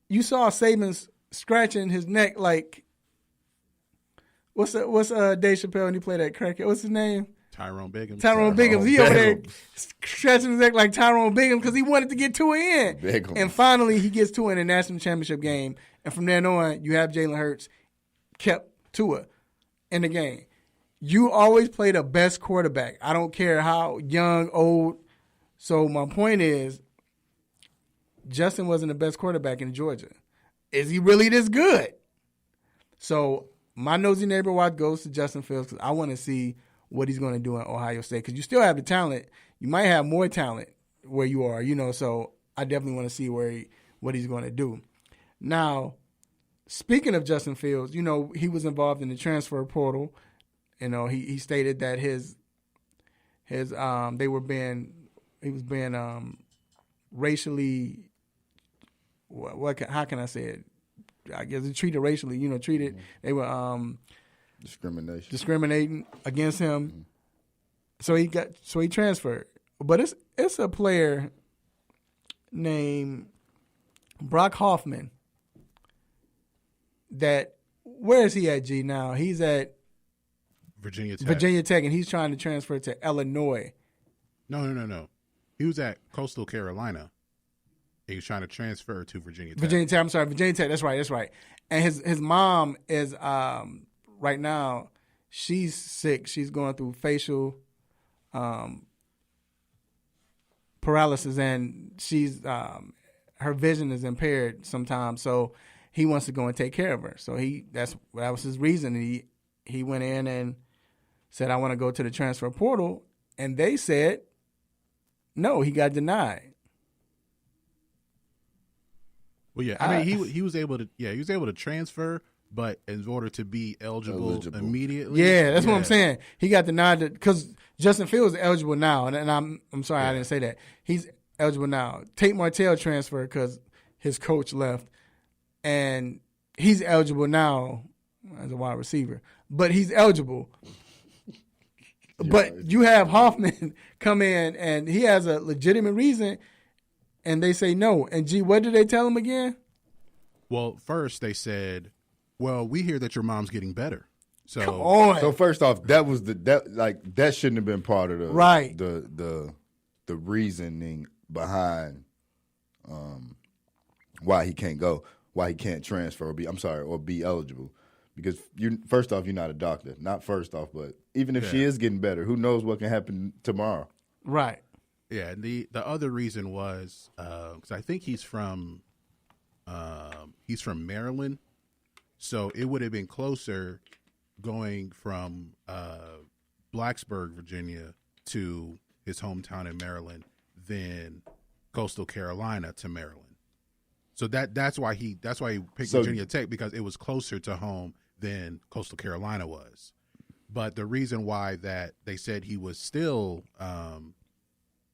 Saban scratching his neck like what's Dave Chappelle when he played that crackhead? What's his name? Tyrone Biggums. He over there scratching his neck like Tyrone Biggums because he wanted to get Tua in. And finally, he gets Tua in the national championship game. And from then on, you have Jalen Hurts kept Tua in the game. You always play the best quarterback. I don't care how young, old. So my point is, Justin wasn't the best quarterback in Georgia. Is he really this good? So my nosy neighbor watch goes to Justin Fields because I want to see what he's going to do in Ohio State because you still have the talent. You might have more talent where you are, so I definitely want to see what he's going to do. Now, speaking of Justin Fields, he was involved in the transfer portal. He stated that he was being racially, how can I say it? I guess treated racially, they were discriminating against him. Mm-hmm. So he transferred. But it's a player named Brock Hoffman where is he at, G, now? He's at Virginia Tech, and he's trying to transfer to Illinois. No. He was at Coastal Carolina. He was trying to transfer to Virginia Tech. Virginia Tech, that's right. And his mom is right now, she's sick. She's going through facial paralysis, and she's her vision is impaired sometimes. So he wants to go and take care of her. So that was his reason. He went in and said, I want to go to the transfer portal, and they said no. He got denied. Well, yeah, I mean, he was able to transfer, but in order to be eligible. Immediately. Yeah, that's what I'm saying. He got denied because Justin Fields is eligible now, and I'm sorry I didn't say that. He's eligible now. Tate Martell transferred because his coach left, and he's eligible now as a wide receiver. But he's eligible. But you have Hoffman come in, and he has a legitimate reason, and they say no. And, what did they tell him again? Well, first they said, well, we hear that your mom's getting better. So, come on. So first off, that shouldn't have been part of the reasoning behind why he can't go, why he can't transfer or be eligible. Because first off, you're not a doctor. Not first off, but even if she is getting better, who knows what can happen tomorrow? Right. Yeah. And the other reason was because I think he's from Maryland, so it would have been closer going from Blacksburg, Virginia, to his hometown in Maryland than Coastal Carolina to Maryland. So that's why he picked Virginia Tech, because it was closer to home than Coastal Carolina was. But the reason why that they said he was still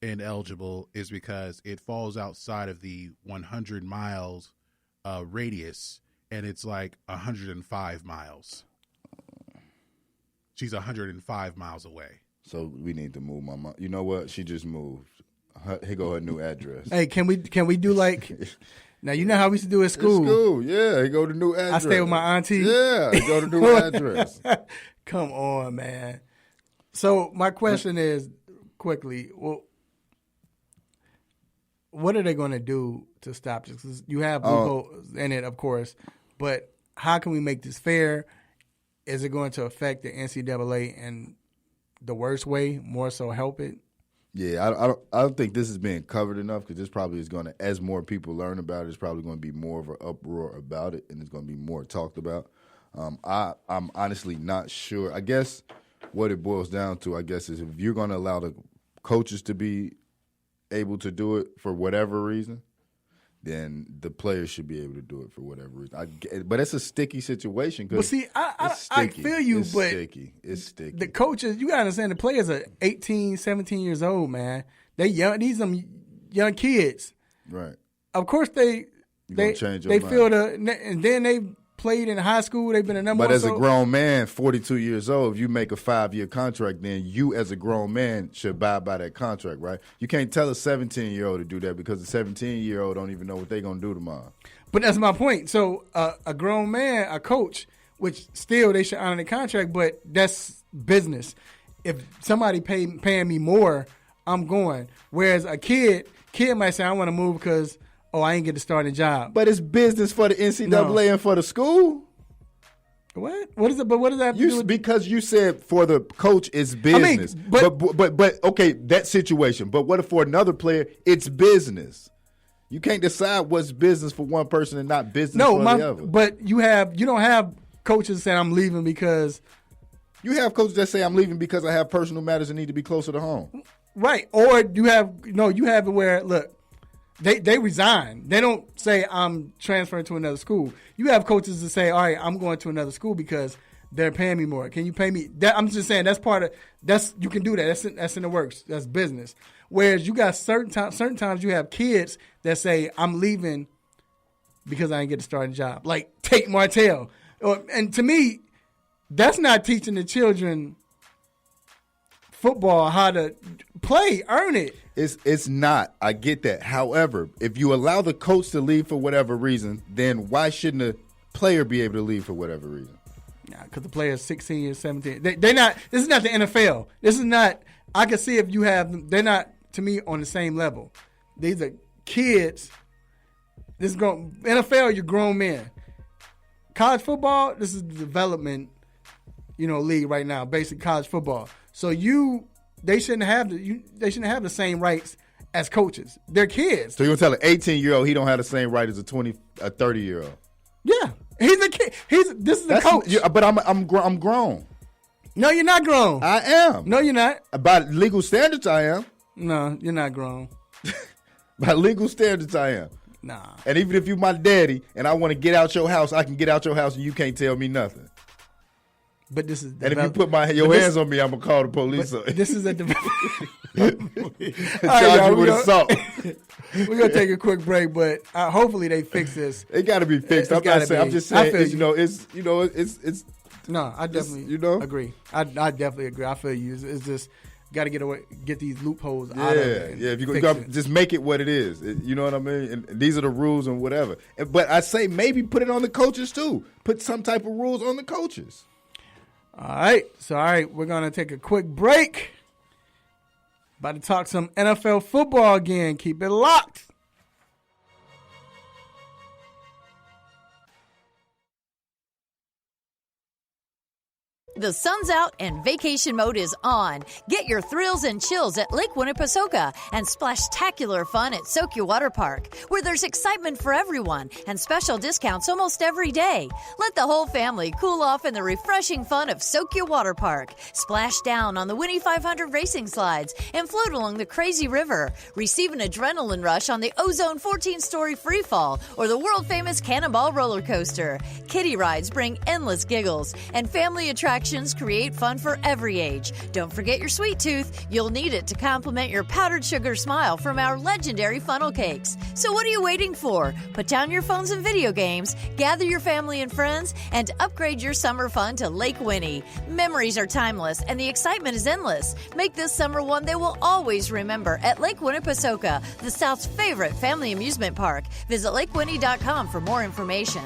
ineligible is because it falls outside of the 100 miles radius, and it's like 105 miles. She's 105 miles away. So we need to move my mom. You know what? She just moved. Here go her new address. Hey, can we do like... Now, you know how we used to do at school. At school, yeah. He go to new address. I stay with my auntie. Yeah, he go to new address. Come on, man. So my question is, quickly, well, what are they going to do to stop this? 'Cause you have loopholes in it, of course, but how can we make this fair? Is it going to affect the NCAA in the worst way, more so help it? Yeah, I don't think this is being covered enough, because this probably is going to, as more people learn about it, it's probably going to be more of an uproar about it, and it's going to be more talked about. I'm honestly not sure. I guess what it boils down to, is if you're going to allow the coaches to be able to do it for whatever reason, then the players should be able to do it for whatever reason. But it's a sticky situation. But see, I feel you, it's but sticky. It's sticky. The coaches, you got to understand, the players are 18, 17 years old, man. They young. These some young kids. Right. Of course, they change your feel mind. and then they played in high school. They've been a number one. But as a grown man, 42 years old, if you make a 5-year contract, then you as a grown man should abide by that contract, right? You can't tell a 17-year-old to do that, because the 17-year-old don't even know what they're going to do tomorrow. But that's my point. So a grown man, a coach, which still they should honor the contract, but that's business. If somebody paying me more, I'm going. Whereas a kid might say, I want to move because – I ain't get to start a job. But it's business for the NCAA and for the school. What? What is it? But what does that have to do with? Because you said for the coach it's business. But okay, that situation. But what if for another player it's business? You can't decide what's business for one person and not business for the other. But you don't have coaches saying I'm leaving because. You have coaches that say I'm leaving because I have personal matters that need to be closer to home. Right. Or you have it where, look, They resign. They don't say I'm transferring to another school. You have coaches that say, all right, I'm going to another school because they're paying me more. Can you pay me? I'm just saying you can do that. That's in the works. That's business. Whereas you got certain times you have kids that say I'm leaving because I didn't get to start a job. Like Tate Martell. And to me, that's not teaching the children football how to play, earn it. It's not. I get that. However, if you allow the coach to leave for whatever reason, then why shouldn't the player be able to leave for whatever reason? Nah, because the player's 16 years, 17. They're not. This is not the NFL. This is not. I can see if you have them. They're not, to me, on the same level. These are kids. This is NFL. You're grown men. College football. This is the development, league right now. Basic college football. So they shouldn't have the same rights as coaches. They're kids. So you're gonna tell an 18-year-old he don't have the same right as a 30-year-old? Yeah, he's a kid. This is a coach. But I'm grown. No, you're not grown. I am. No, you're not. By legal standards, I am. No, you're not grown. By legal standards, I am. Nah. And even if you my daddy and I want to get out your house, I can get out your house and you can't tell me nothing. But this is and if you put your hands on me, I'm gonna call the police. This is a charge you with assault. We're gonna take a quick break, but hopefully they fix this. It got to be fixed. I'm just saying. No, I definitely agree. I definitely agree. I feel you. It's just got to get these loopholes out of it. Yeah. If you got just make it what it is. You know what I mean? And these are the rules and whatever. But I say maybe put it on the coaches too. Put some type of rules on the coaches. All right. So, we're going to take a quick break. About to talk some NFL football again. Keep it locked. The sun's out and vacation mode is on. Get your thrills and chills at Lake Winnipesaukee and splash-tacular fun at Soak Water Park, where there's excitement for everyone and special discounts almost every day. Let the whole family cool off in the refreshing fun of Soak Water Park. Splash down on the Winnie 500 racing slides and float along the crazy river. Receive an adrenaline rush on the Ozone 14-story freefall or the world-famous Cannonball roller coaster. Kiddie rides bring endless giggles, and family attractions create fun for every age. Don't forget your sweet tooth. You'll need it to complement your powdered sugar smile from our legendary funnel cakes. So what are you waiting for? Put down your phones and video games, gather your family and friends, and upgrade your summer fun to Lake Winnie. Memories are timeless, and the excitement is endless. Make this summer one they will always remember at Lake Winnipesaukee, the South's favorite family amusement park. Visit lakewinnie.com for more information.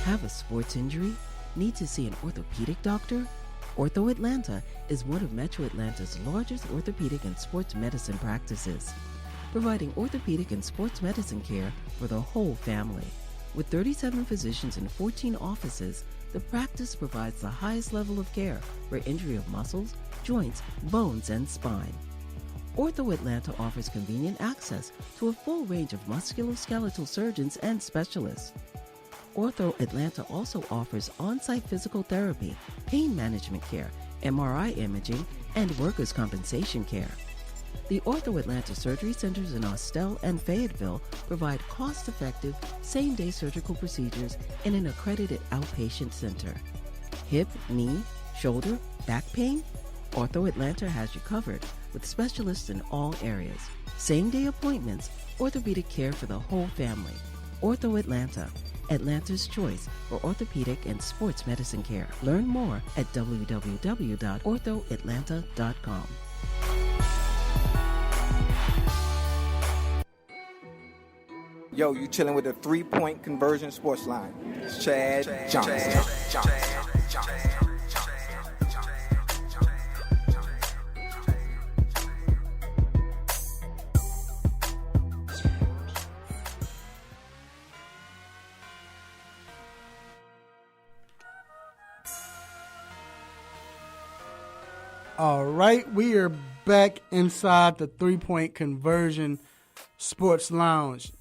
Have a sports injury? Need to see an orthopedic doctor? Ortho Atlanta is one of Metro Atlanta's largest orthopedic and sports medicine practices, providing orthopedic and sports medicine care for the whole family. With 37 physicians and 14 offices, the practice provides the highest level of care for injury of muscles, joints, bones, and spine. Ortho Atlanta offers convenient access to a full range of musculoskeletal surgeons and specialists. Ortho Atlanta also offers on-site physical therapy, pain management care, MRI imaging, and workers' compensation care. The Ortho Atlanta surgery centers in Austell and Fayetteville provide cost-effective, same-day surgical procedures in an accredited outpatient center. Hip, knee, shoulder, back pain? Ortho Atlanta has you covered with specialists in all areas. Same-day appointments, orthopedic care for the whole family. Ortho Atlanta, Atlanta's choice for orthopedic and sports medicine care. Learn more at www.orthoatlanta.com. Yo, you chilling with the 3-point conversion sports line. It's Chad Johnson. All right, we are back inside the 3-point conversion sports lounge.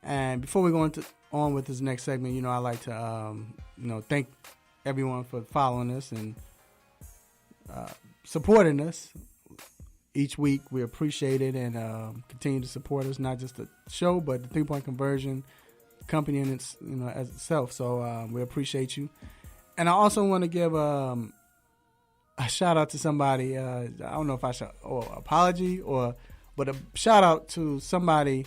And before we go on with this next segment, I like to, thank everyone for following us and supporting us each week. We appreciate it and continue to support us, not just the show, but the 3-point conversion company in its, as itself. So we appreciate you. And I also want to give a shout out to somebody. I don't know if I should apology but a shout out to somebody.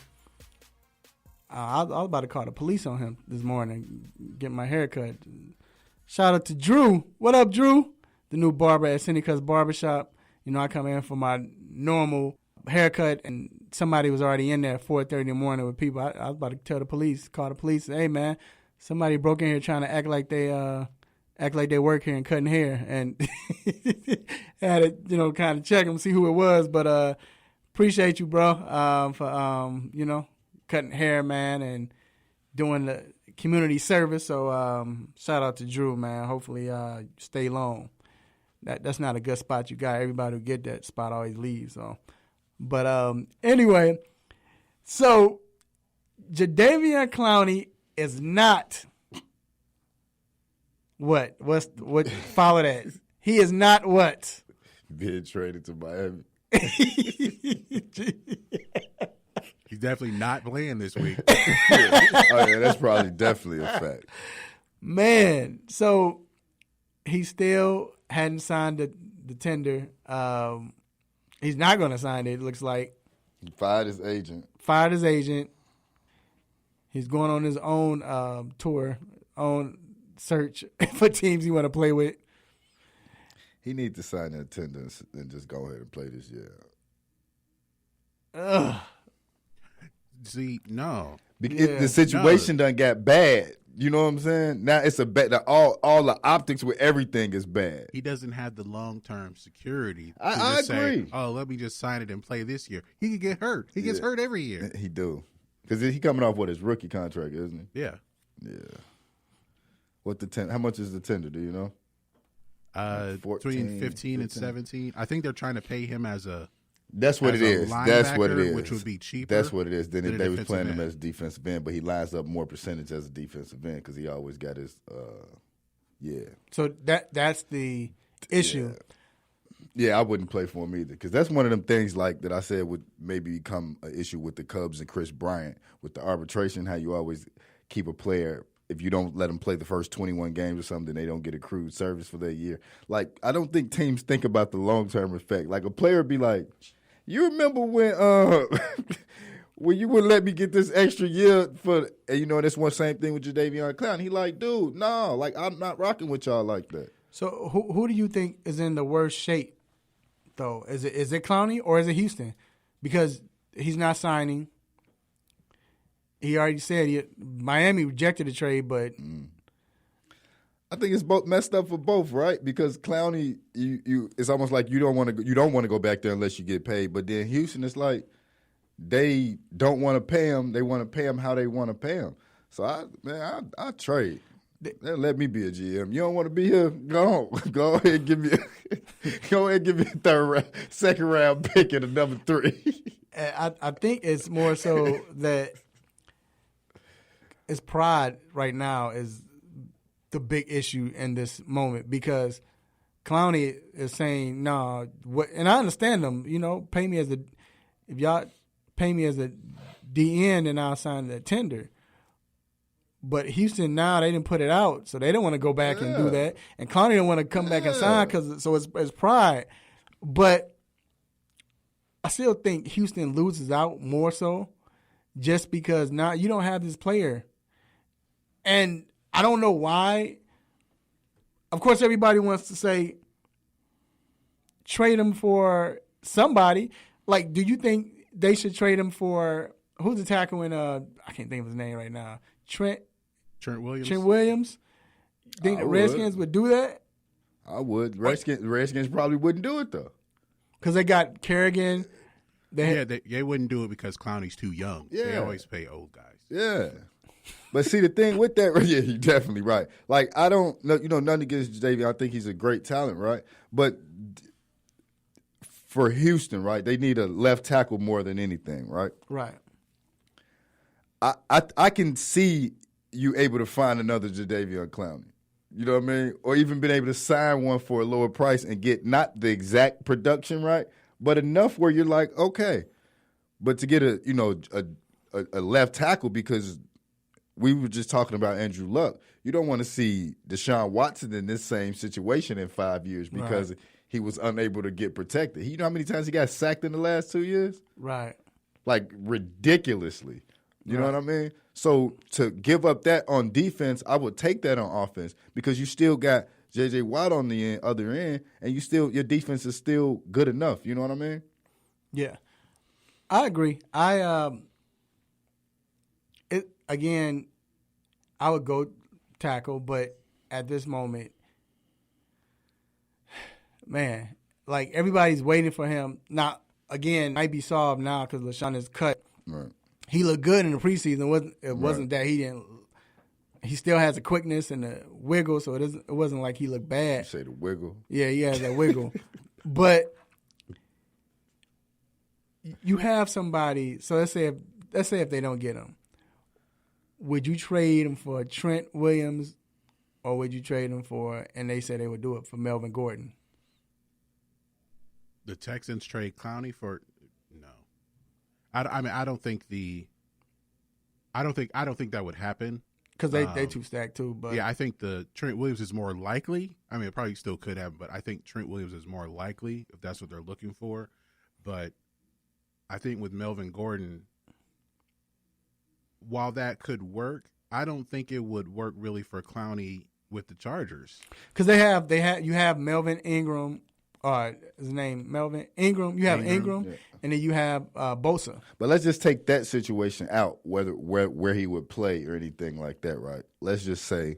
I was about to call the police on him this morning, get my hair cut. Shout out to Drew. What up, Drew? The new barber at Cindycuts Barbershop. I come in for my normal haircut, and somebody was already in there at 4:30 in the morning with people. I was about to call the police. Hey, man, somebody broke in here trying to act like they work here and cutting hair, and had to kind of check them, see who it was. But appreciate you, bro, for cutting hair, man, and doing the community service. So shout out to Drew, man. Hopefully stay long. That's not a good spot you got. Everybody who get that spot always leaves. So, but anyway, so Jadaveon Clowney is not what follow that. He is not what being traded to Miami. He's definitely not playing this week. Oh yeah, that's probably definitely a fact. Man, so he still hadn't signed the tender. He's not going to sign it. It looks like He fired his agent. He's going on his own tour, own search for teams he want to play with. He needs to sign an attendance and just go ahead and play this year. Ugh. See, no. The situation done got bad. You know what I'm saying? Now it's a bad. All the optics with everything is bad. He doesn't have the long-term security. I agree. Say, oh, let me just sign it and play this year. He could get hurt. He gets hurt every year. He do. Because he coming off his rookie contract, isn't he? Yeah. Yeah. How much is the tender? Do you know? 14, between 15 and 17. I think they're trying to pay him as a. That's what it is. That's what it is. Which would be cheaper. That's what it is. Then they was playing him as defensive end, but he lines up more percentage as a defensive end because he always got his. So that's the issue. Yeah, I wouldn't play for him either because that's one of them things like that I said would maybe become an issue with the Cubs and Chris Bryant with the arbitration. How you always keep a player. If you don't let them play the first 21 games or something, they don't get accrued service for that year. Like, I don't think teams think about the long-term effect. Like, a player would be like, you remember when when you wouldn't let me get this extra year for, and you know, that's one same thing with Jadaveon Clowney. He like, dude, no, like, I'm not rocking with y'all like that. So who do you think is in the worst shape, though? Is it Clowney or is it Houston? Because he's not signing. He already said Miami rejected the trade, but I think it's both messed up for both, right? Because Clowney, it's almost like you don't want to go back there unless you get paid. But then Houston, it's like they don't want to pay him. They want to pay him how they want to pay him. So I trade. Let me be a GM. You don't want to be here? Go ahead and give me a second round pick and a number 3. I think it's more so that. His pride right now is the big issue in this moment because Clowney is saying, "No, and I understand them. You know, if y'all pay me as a DN, then I'll sign the tender." But Houston now they didn't put it out, so they don't want to go back and do that. And Clowney don't want to come back and sign because it's pride. But I still think Houston loses out more so just because now you don't have this player. And I don't know why. Of course, everybody wants to say trade him for somebody. Like, do you think they should trade him for who's the tackle in? I can't think of his name right now. Trent Williams. Trent Williams. Think the Redskins would do that? I would. Redskins probably wouldn't do it though, because they got Kerrigan. They wouldn't do it because Clowney's too young. Yeah. They always pay old guys. Yeah. But see, the thing with that, yeah, you're definitely right. Like, I don't know, nothing against Jadaveon. I think he's a great talent, right? But for Houston, right, they need a left tackle more than anything, right? Right. I can see you able to find another Jadaveon Clowney. You know what I mean? Or even been able to sign one for a lower price and get not the exact production, right? But enough where you're like, okay. But to get a left tackle because we were just talking about Andrew Luck. You don't want to see Deshaun Watson in this same situation in 5 years because he was unable to get protected. You know how many times he got sacked in the last 2 years? Right. Like, ridiculously. You know what I mean? So to give up that on defense, I would take that on offense because you still got J.J. Watt on the other end, and your defense is still good enough. You know what I mean? Yeah. I agree. Again, I would go tackle, but at this moment, man, like everybody's waiting for him. Now, again, might be solved now because LaShawn is cut. Right. He looked good in the preseason. It wasn't that he didn't. He still has the quickness and the wiggle, so it wasn't like he looked bad. You say the wiggle? Yeah, he has that wiggle. But you have somebody. So let's say if they don't get him. Would you trade him for Trent Williams or would you trade him for, and they said they would do it for Melvin Gordon? The Texans trade Clowney for, no. I don't think that would happen. Because they too stacked too. But yeah, I think the Trent Williams is more likely. I mean, it probably still could have, but I think Trent Williams is more likely if that's what they're looking for. But I think with Melvin Gordon, while that could work, I don't think it would work really for Clowney with the Chargers. Because you have Melvin Ingram, his name Melvin Ingram. You have Ingram, yeah. And then you have Bosa. But let's just take that situation out, where he would play or anything like that, right? Let's just say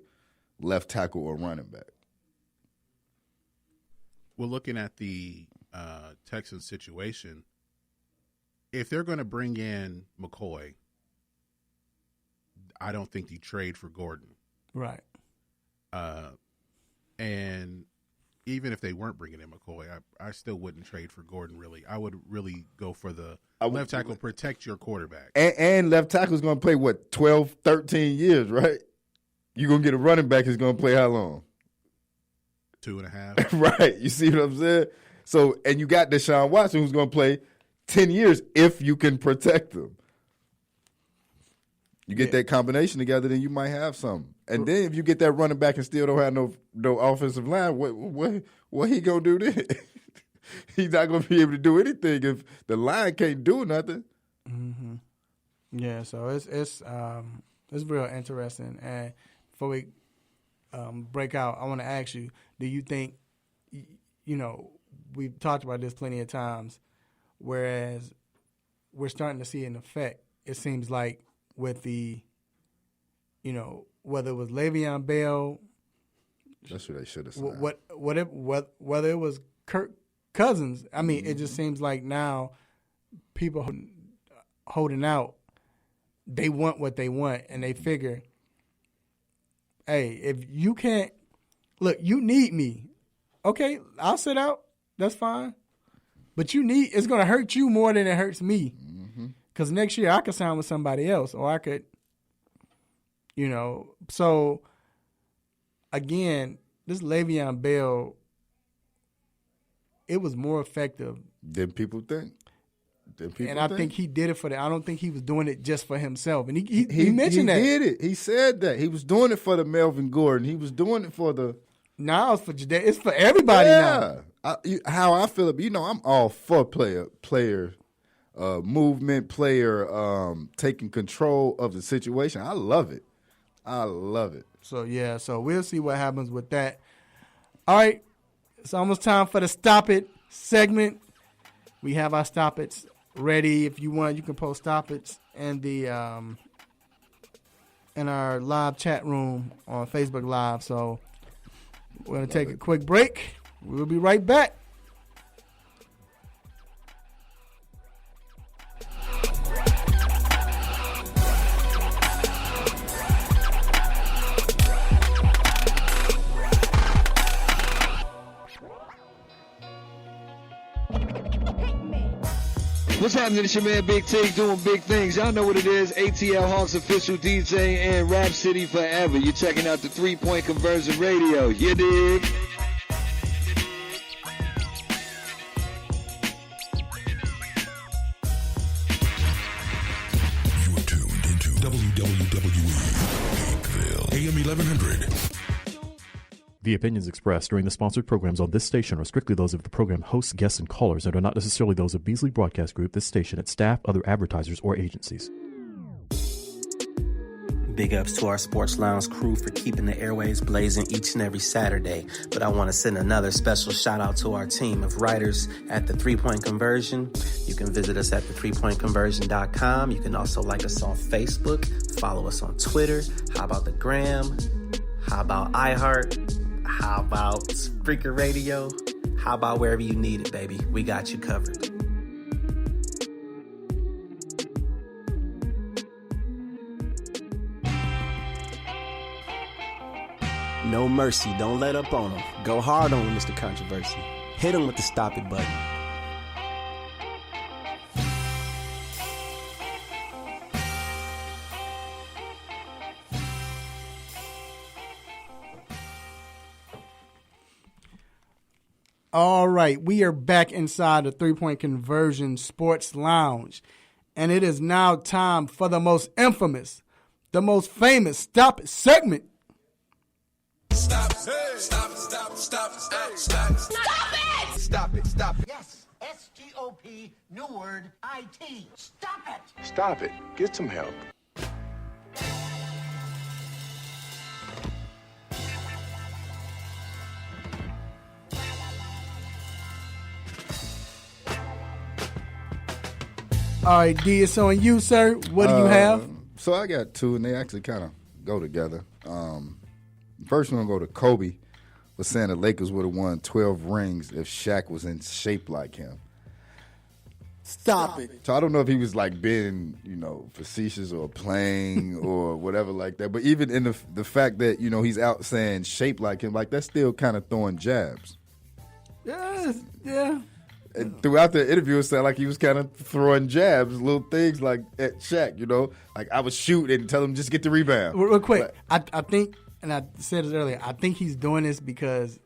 left tackle or running back. Well, looking at the Texans situation, if they're going to bring in McCoy, I don't think you trade for Gordon. Right. And even if they weren't bringing in McCoy, I still wouldn't trade for Gordon, really. I would really go for the left tackle, protect your quarterback. And left tackle is going to play, 12, 13 years, right? You're going to get a running back who's going to play how long? 2.5. Right. You see what I'm saying? So, and you got Deshaun Watson who's going to play 10 years if you can protect them. You get that combination together, then you might have something. And then if you get that running back and still don't have no offensive line, what he gonna do then? He's not gonna be able to do anything if the line can't do nothing. Mm-hmm. Yeah, so it's real interesting. And before we break out, I want to ask you: do you think, we've talked about this plenty of times, whereas we're starting to see an effect? It seems like with the, whether it was Le'Veon Bell, that's what they should have said. Whether it was Kirk Cousins, I mean, it just seems like now people holding out, they want what they want, and they figure, hey, if you can't, look, you need me, okay, I'll sit out, that's fine, but it's going to hurt you more than it hurts me. Because next year I could sign with somebody else, or I could, So, again, this Le'Veon Bell, it was more effective than people think. I think he did it for that. I don't think he was doing it just for himself. And he mentioned that. He did it. He said that. He was doing it for the Melvin Gordon. He was doing it for the. Now it's for Jadaveon. It's for everybody now. How I feel, I'm all for player. Movement, player taking control of the situation. I love it. So we'll see what happens with that. All right, it's almost time for the Stop It segment. We have our Stop It's ready. If you want, you can post Stop It's in our live chat room on Facebook Live. So we're going to take a quick break. We'll be right back. What's happening? It's your man Big T doing big things. Y'all know what it is. ATL Hawks official DJ and Rap City Forever. You're checking out the 3-Point Conversion Radio. You dig? You are tuned into WWE Peakville, AM 1100. The opinions expressed during the sponsored programs on this station are strictly those of the program hosts, guests, and callers and are not necessarily those of Beasley Broadcast Group, this station, its staff, other advertisers, or agencies. Big ups to our Sports Lounge crew for keeping the airways blazing each and every Saturday. But I want to send another special shout out to our team of writers at the 3-Point Conversion. You can visit us at the3pointconversion.com. You can also like us on Facebook, follow us on Twitter. How about the Gram? How about iHeart? How about Spreaker Radio? How about wherever you need it, baby? We got you covered. No mercy. Don't let up on him. Go hard on him, Mr. Controversy. Hit him with the stop it button. All right, we are back inside the 3-Point Conversion Sports Lounge, and it is now time for the most infamous, the most famous Stop It segment. Stop it! Stop it! Stop it! Stop it! Stop it! Stop it! Stop it! Stop it! Yes! STOP! S-T-O-P, new word, I-T. Stop it! Stop it. Get some help. All right, D, it's on you, sir. What do you have? So I got two, and they actually kind of go together. First one, I'm going to go to Kobe for saying the Lakers would have won 12 rings if Shaq was in shape like him. Stop it. So I don't know if he was like being, facetious or playing or whatever like that. But even in the fact that, he's out saying shape like him, like that's still kind of throwing jabs. Yeah. And throughout the interview, it sounded like he was kind of throwing jabs, little things like at Shaq, like I would shoot and tell him just get the rebound. Real quick, I think, and I said this earlier, I think he's doing this because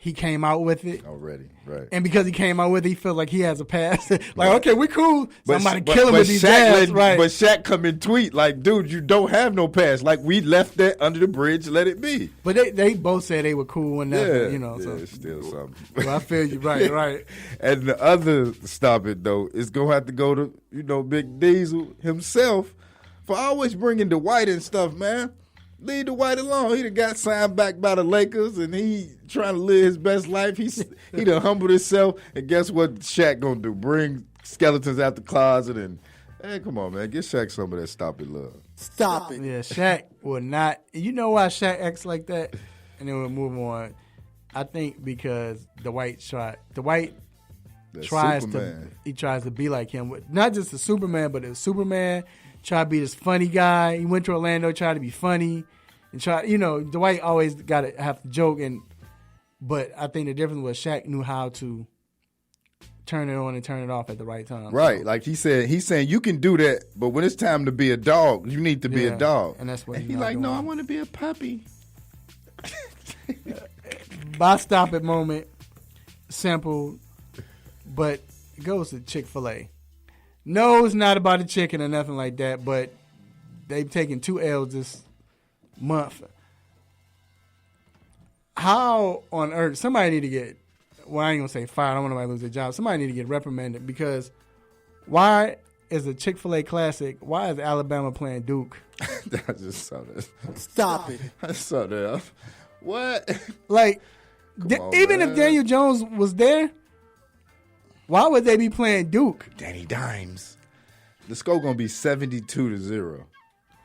he came out with it already, right? And because he came out with it, he feels like he has a pass. Okay, we cool. Somebody kill him but with these Shaq jabs, right? But Shaq come and tweet like, "Dude, you don't have no pass. Like we left that under the bridge. Let it be." But they both said they were cool and nothing, So it's still something. Well, I feel you, right. And the other stop it though is gonna have to go to Big Diesel himself for always bringing the White and stuff, man. Leave the White alone. He done got signed back by the Lakers, and he trying to live his best life. He done humbled himself, and guess what Shaq gonna do? Bring skeletons out the closet, and hey, come on, man, get Shaq some of that stop it love. Stop it. Yeah, Shaq will not. You know why Shaq acts like that? And then we'll move on. I think because the White tries Superman. He tries to be like him. Not just the Superman, but the Superman. Try to be this funny guy. He went to Orlando, tried to be funny, and Dwight always got to have to joke. But I think the difference was Shaq knew how to turn it on and turn it off at the right time. Right, like he's saying you can do that, but when it's time to be a dog, you need to be a dog. And that's what he's like. No, I want to be a puppy. My stop it moment, simple, but it goes to Chick-fil-A. No, it's not about the chicken or nothing like that, but they've taken 2 L's this month. How on earth, somebody need to get, well, I ain't going to say fired, I don't want nobody to lose their job. Somebody need to get reprimanded because why is a Chick-fil-A classic, why is Alabama playing Duke? I just saw that. Stop it. I saw that. What? Like, even if Daniel Jones was there, why would they be playing Duke? Danny Dimes. The score gonna be 72-0.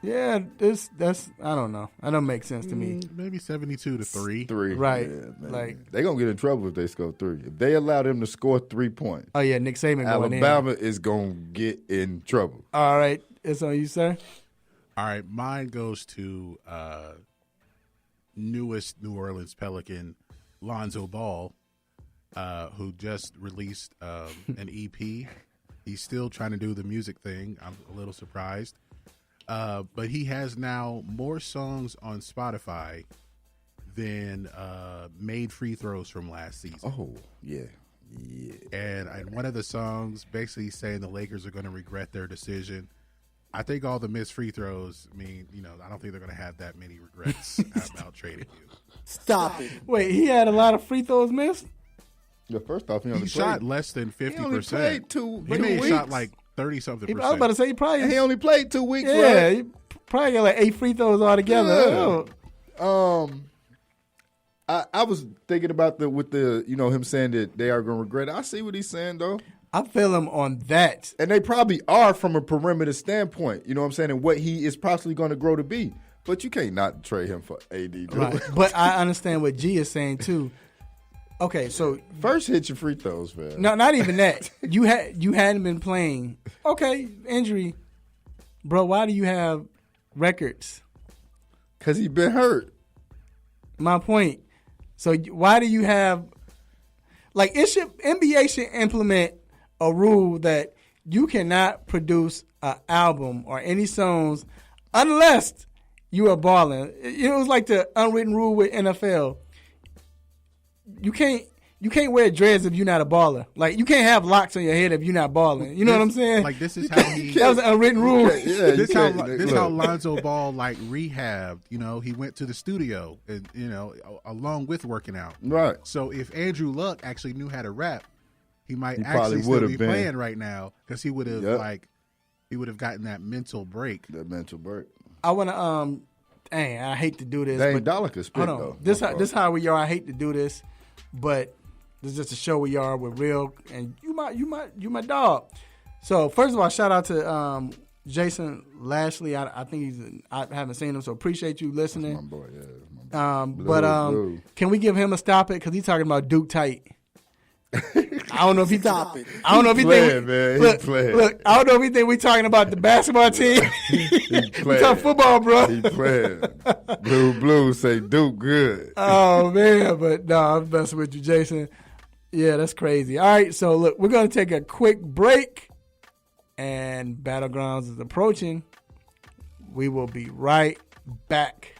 Yeah, that's I don't know. That don't make sense to me. Maybe 72-3. 3. Right. Yeah, like they gonna get in trouble if they score 3. If they allow them to score 3 points. Oh yeah, Nick Saban going in. Alabama is gonna get in trouble. All right, it's on you, sir. All right, mine goes to newest New Orleans Pelican, Lonzo Ball. Who just released an EP. He's still trying to do the music thing. I'm a little surprised. But he has now more songs on Spotify than made free throws from last season. Oh, yeah. And one of the songs basically saying the Lakers are going to regret their decision. I think all the missed free throws mean, I don't think they're going to have that many regrets about trading you. Stop it. Wait, he had a lot of free throws missed? Yeah, first off, he shot less than 50%. He only played He may have shot like 30-something percent. I was about to say he only played 2 weeks. Yeah, right? he probably got like 8 free throws altogether. Yeah. I was thinking about him saying that they are going to regret it. I see what he's saying though. I feel him on that, and they probably are from a perimeter standpoint. You know what I'm saying, and what he is possibly going to grow to be. But you can't not trade him for AD. Dude. Right. But I understand what G is saying too. Okay, so first hit your free throws, man. No, not even that. You hadn't been playing. Okay, injury, bro. Why do you have records? Because he been hurt. My point. So why do you have? Like, NBA should implement a rule that you cannot produce an album or any songs unless you are balling. It was like the unwritten rule with NFL. You can't wear dreads if you're not a baller. Like, you can't have locks on your head if you're not balling. You know what I'm saying? Like, this is how he... that was an unwritten rule. This how Lonzo Ball, like, rehabbed. He went to the studio, and along with working out. Right. So if Andrew Luck actually knew how to rap, he might He actually probably still would've be been. playing right now because he would have Yep. he would have gotten that mental break. That mental break. I want to dang, I hate to do this. Dang, but Dollar could spit, hold on. though. This how we are. I hate to do this, but this is just a show we are. We're real, and you my dog. So first of all, shout out to Jason Lashley. I think I haven't seen him, so appreciate you listening. That's my boy, yeah. Blue. Can we give him a stop it? Because he's talking about Duke tight. I don't know if he stop it. I don't know if he playing, think man. look, He playing. look. I don't know if he think we talking about the basketball team. We talk football, bro. He playing. Blue say Duke good. Oh man, but no, I'm messing with you, Jason. Yeah, that's crazy. All right, so look, we're gonna take a quick break, and Battlegrounds is approaching. We will be right back.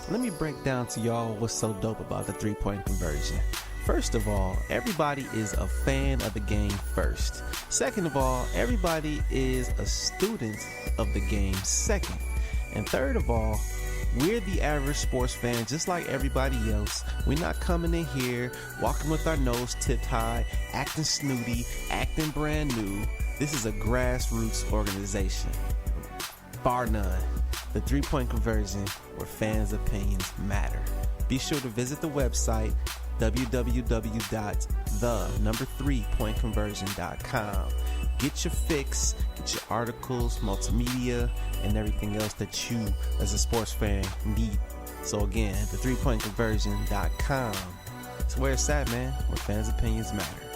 Let me break down to y'all what's so dope about the three-point conversion. First of all, everybody is a fan of the game first. Second of all, everybody is a student of the game second. And third of all, we're the average sports fan just like everybody else. We're not coming in here, walking with our nose tipped high, acting snooty, acting brand new. This is a grassroots organization. Bar none. The three-point conversion where fans' opinions matter. Be sure to visit the website www.the3pointconversion.com. Get your fix, get your articles, multimedia, and everything else that you as a sports fan need. So again, the3pointconversion.com. It's where it's at, man, where fans' opinions matter.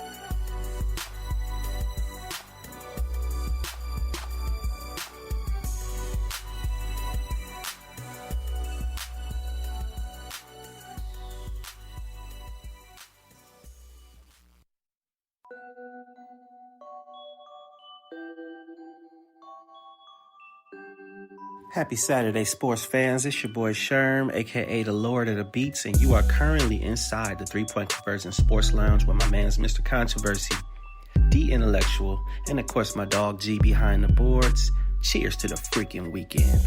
Happy Saturday, sports fans. It's your boy Sherm, a.k.a. the Lord of the Beats, and you are currently inside the Three-Point Conversion Sports Lounge with my man's Mr. Controversy, D Intellectual, and of course my dog G behind the boards. Cheers to the freaking weekend.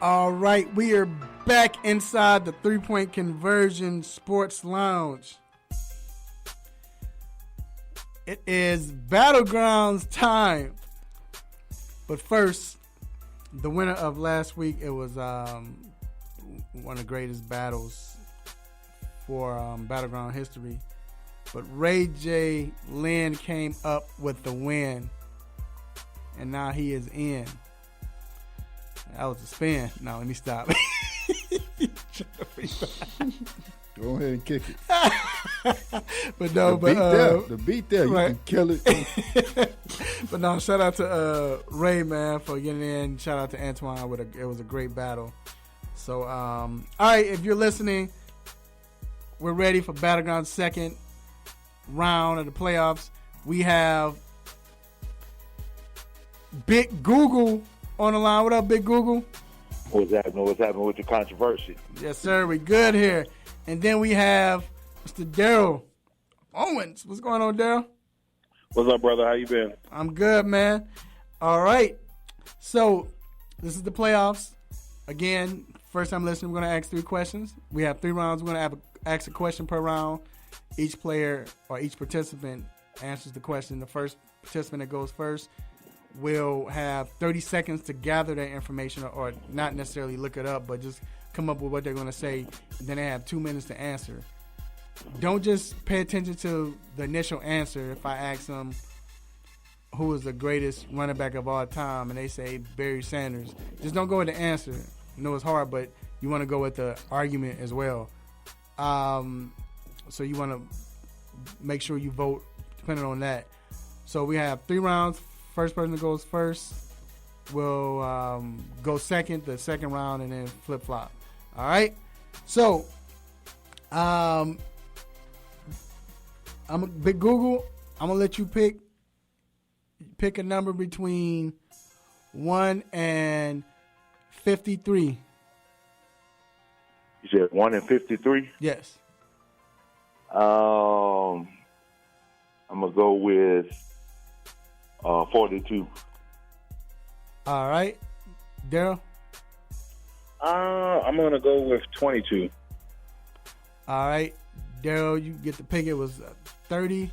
All right, we are back inside the Three-Point Conversion Sports Lounge. It is Battlegrounds time. But first, the winner of last week, it was one of the greatest battles for Battleground history. But Ray J. Lynn came up with the win. And now he is in. That was a spin. No, let me stop. Go ahead and kick it. But no, the beat there, right. You can kill it. But no, shout out to Ray, man, for getting in. Shout out to Antoine. It was a great battle. So, all right, if you're listening, we're ready for Battleground's second round of the playoffs. We have Big Google on the line. What up, Big Google? What's happening? What's happening with your controversy? Yes, sir. We good here. And then we have Mr. Daryl Owens. What's going on, Daryl? What's up, brother? How you been? I'm good, man. All right. So this is the playoffs. Again, first time listening, we're going to ask 3 questions. We have 3 rounds. We're going to ask a question per round. Each player or each participant answers the question. The first participant that goes first will have 30 seconds to gather that information, or not necessarily look it up, but just come up with what they're going to say. Then they have 2 minutes to answer. Don't just pay attention to the initial answer. If I ask them who is the greatest running back of all time and they say Barry Sanders, just don't go with the answer. You know it's hard, but you want to go with the argument as well. So you want to make sure you vote depending on that. So we have 3 rounds. First person that goes first will go second, the second round, and then flip-flop. All right? So, I'm a Big Google. I'm going to let you pick Pick a number between 1 and 53. You said 1 and 53? Yes. I'm going to go with 42. All right. Daryl? I'm going to go with 22. All right. Daryl, you get the pick. It was 30.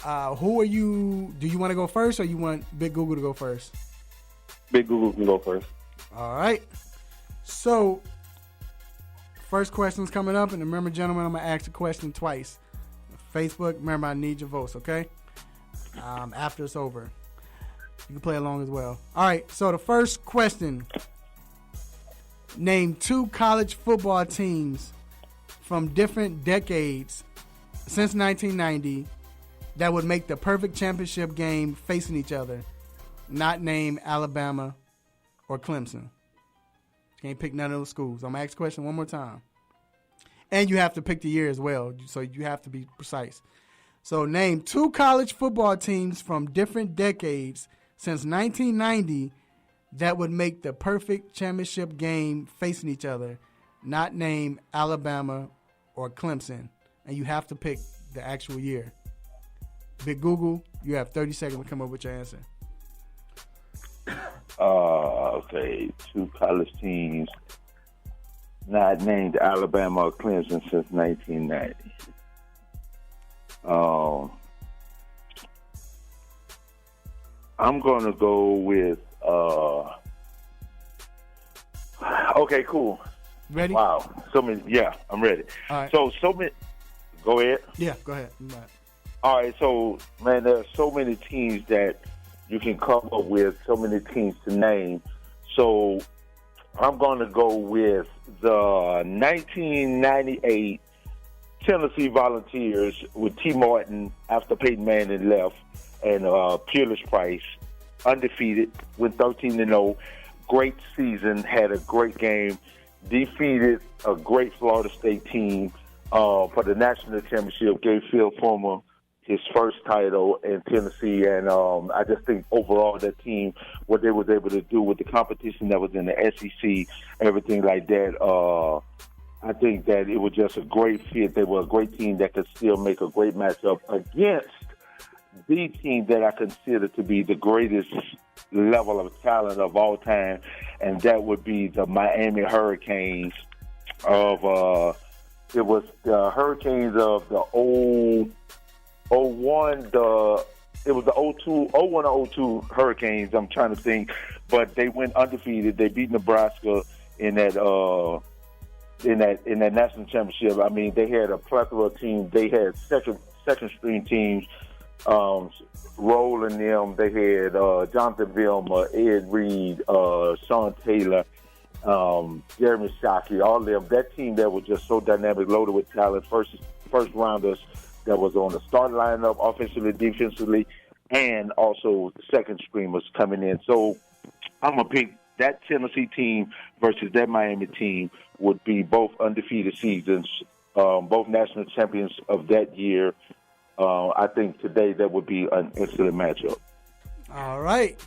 Who are you? Do you want to go first or you want Big Google to go first? Big Google can go first. All right. So, first question's coming up. And remember, gentlemen, I'm going to ask the question twice. Facebook, remember, I need your votes, okay? After it's over. You can play along as well. All right. So, the first question. Name 2 college football teams from different decades since 1990 that would make the perfect championship game facing each other. Not name Alabama or Clemson. Can't pick none of those schools. I'm going to ask the question one more time. And you have to pick the year as well, so you have to be precise. So name 2 college football teams from different decades since 1990 that would make the perfect championship game facing each other. Not name Alabama or Clemson. And you have to pick the actual year. Big Google, you have 30 seconds to come up with your answer. Okay, 2 college teams not named Alabama or Clemson since 1990. I'm going to go with... Okay, cool. Ready? Wow. So many. Yeah, I'm ready. All right. So many. Go ahead. Yeah, go ahead. All right. So, man, there are so many teams that you can come up with, so many teams to name. So, I'm going to go with the 1998 Tennessee Volunteers with T. Martin after Peyton Manning left and Peerless Price, undefeated, went 13-0. Great season, had a great game, defeated a great Florida State team for the national championship, gave Phil Fulmer his first title in Tennessee, and I just think overall that team, what they was able to do with the competition that was in the SEC, everything like that, I think that it was just a great fit. They were a great team that could still make a great matchup against the team that I consider to be the greatest level of talent of all time, and that would be the Miami Hurricanes of it was the Hurricanes of the 01, it was the 02, 01 or 02 Hurricanes, I'm trying to think, but they went undefeated. They beat Nebraska in that national championship. I mean, they had a plethora of teams. They had second string teams rolling them. They had Jonathan Vilma, Ed Reed, Sean Taylor, Jeremy Shockey, all of them. That team that was just so dynamic, loaded with talent, first rounders that was on the starting lineup, offensively, defensively, and also the second streamers coming in. So I'm going to pick that Tennessee team versus that Miami team would be both undefeated seasons, both national champions of that year. I think today that would be an excellent matchup. All right.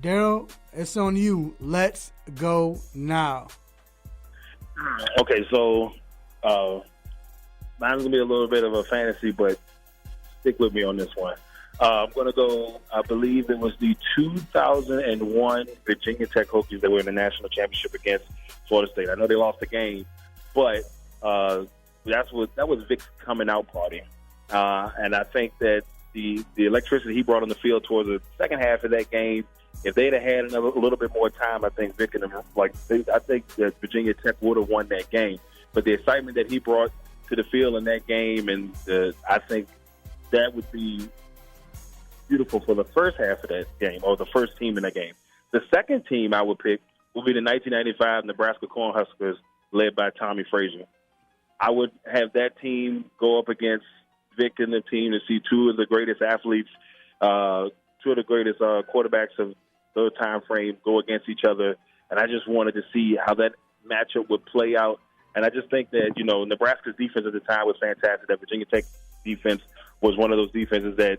Daryl, it's on you. Let's go now. Okay, so mine's going to be a little bit of a fantasy, but stick with me on this one. I'm going to go, I believe it was the 2001 Virginia Tech Hokies that were in the national championship against Florida State. I know they lost the game, but that was Vic's coming out party. And I think that the electricity he brought on the field towards the second half of that game, if they'd have had a little bit more time, I think Vic and them, I think that Virginia Tech would have won that game. But the excitement that he brought to the field in that game, and I think that would be beautiful for the first half of that game, or the first team in that game. The second team I would pick would be the 1995 Nebraska Cornhuskers, led by Tommy Frazier. I would have that team go up against Vic and the team to see two of the greatest athletes, two of the greatest quarterbacks of the time frame go against each other. And I just wanted to see how that matchup would play out. And I just think that, Nebraska's defense at the time was fantastic. That Virginia Tech defense was one of those defenses that,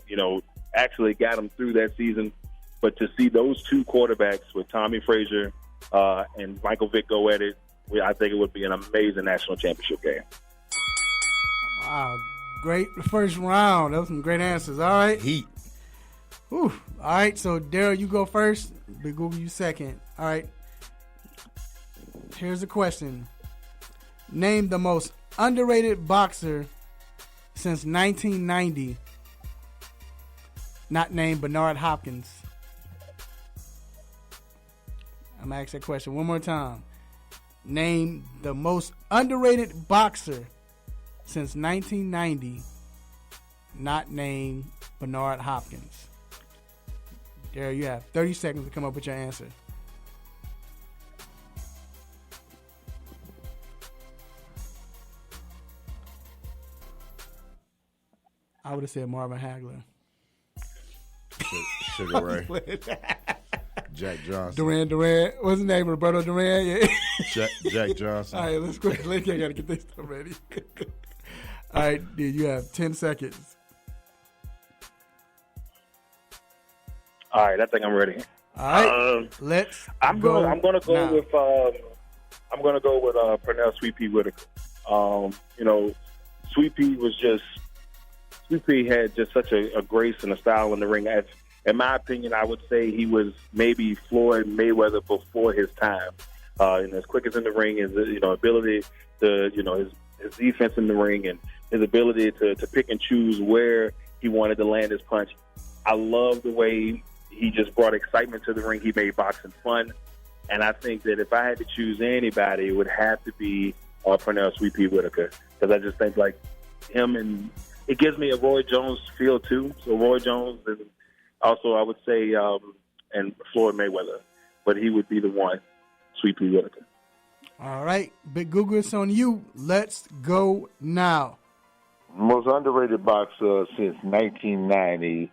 actually got them through that season. But to see those two quarterbacks with Tommy Frazier and Michael Vick go at it, I think it would be an amazing national championship game. Wow, great first round. Those some great answers. All right. Heat. Whew. All right, so Daryl, you go first. Big Google, you second. All right. Here's the question. Name the most underrated boxer since 1990. Not named Bernard Hopkins. I'm going to ask that question one more time. Name the most underrated boxer since 1990. Not named Bernard Hopkins. There you have 30 seconds to come up with your answer. I would have said Marvin Hagler. Sugar Ray. Jack Johnson. Duran. What's his name? Roberto Duran? Yeah. Jack Johnson. All right, let's go. I got to get this stuff ready. All right, dude, you have 10 seconds. All right, I think I'm ready. All right, let's. I'm gonna go with Pernell Sweet Pea Whitaker. Sweet Pea had just such a grace and a style in the ring. In my opinion, I would say he was maybe Floyd Mayweather before his time. And as quick as in the ring, his ability to his defense in the ring and his ability to pick and choose where he wanted to land his punch. I love the way he just brought excitement to the ring. He made boxing fun. And I think that if I had to choose anybody, it would have to be Pernell Sweet Pea Whitaker. Because I just think like him, and it gives me a Roy Jones feel too. So Roy Jones, and also I would say, and Floyd Mayweather. But he would be the one, Sweet Pea Whitaker. All right. Big Google, it's on you. Let's go now. Most underrated boxer since 1990.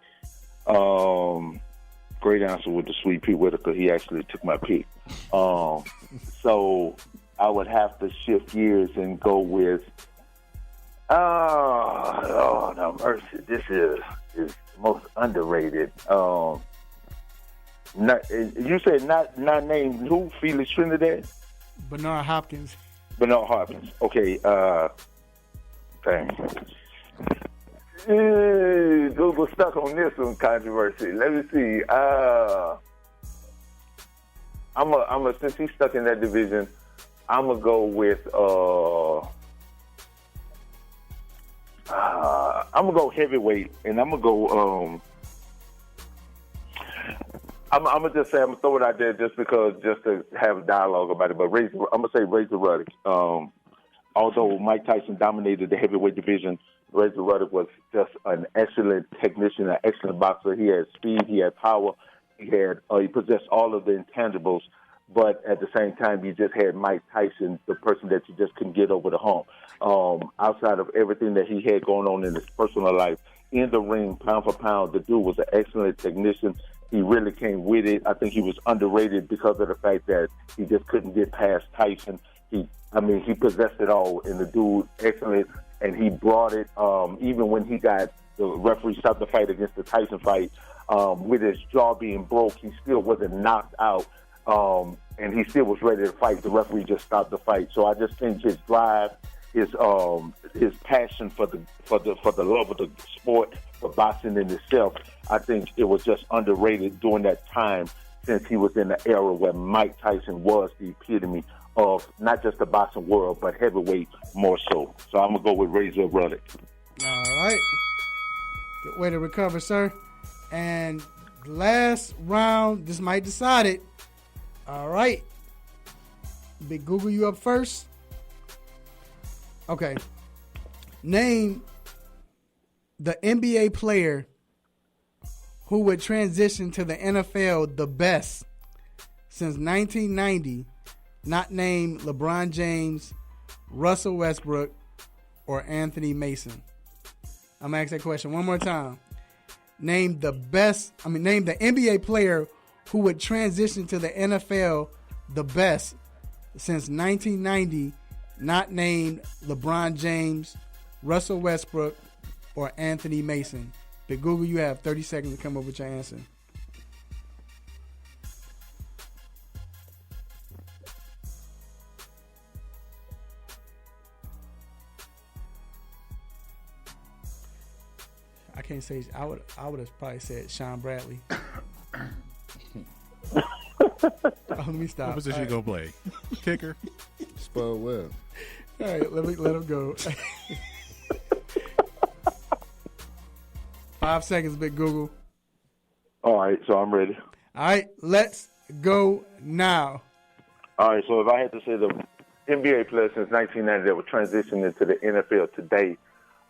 Great answer with the Sweet Pea Whitaker. He actually took my pick. So I would have to shift gears and go with, no mercy. This is most underrated. You said not named who? Felix Trinidad? Bernard Hopkins. Okay. Dang. Google stuck on this one, controversy. Let me see. Since he's stuck in that division, I'm gonna go with I'm gonna go heavyweight, and I'm gonna go I'm gonna just say, I'm gonna throw it out there just to have a dialogue about it. But I'm gonna say Razor Ruddock. Although Mike Tyson dominated the heavyweight division, Razor Ruddock was just an excellent technician, an excellent boxer. He had speed, he had power, he possessed all of the intangibles. But at the same time, you just had Mike Tyson, the person that you just couldn't get over the hump. Outside of everything that he had going on in his personal life, in the ring, pound for pound, the dude was an excellent technician. He really came with it. I think he was underrated because of the fact that he just couldn't get past Tyson. He possessed it all, and the dude, excellent, and he brought it. Even when he got the referee stopped the fight against the Tyson fight, with his jaw being broke, he still wasn't knocked out, and he still was ready to fight. The referee just stopped the fight. So I just think his drive, his passion for the love of the sport, for boxing in itself, I think it was just underrated during that time, since he was in the era where Mike Tyson was the epitome of not just the boxing world, but heavyweight more so. So I'm going to go with Razor Ruddock. All right. Good way to recover, sir. And last round, this might decide it. All right. Big Google, you up first? Okay. Name the NBA player who would transition to the NFL the best since 1990, not named LeBron James, Russell Westbrook, or Anthony Mason. I'm going to ask that question one more time. Name the NBA player who would transition to the NFL the best since 1990, not named LeBron James, Russell Westbrook, or Anthony Mason. Big Google, you have 30 seconds to come up with your answer. I can't say. I would have probably said Sean Bradley. Let me stop. What position you gonna play? Kicker. Spud Webb. All right, let him go. 5 seconds, Big Google. All right, so I'm ready. All right, let's go now. All right, so if I had to say the NBA players since 1990 that were transitioning into the NFL today,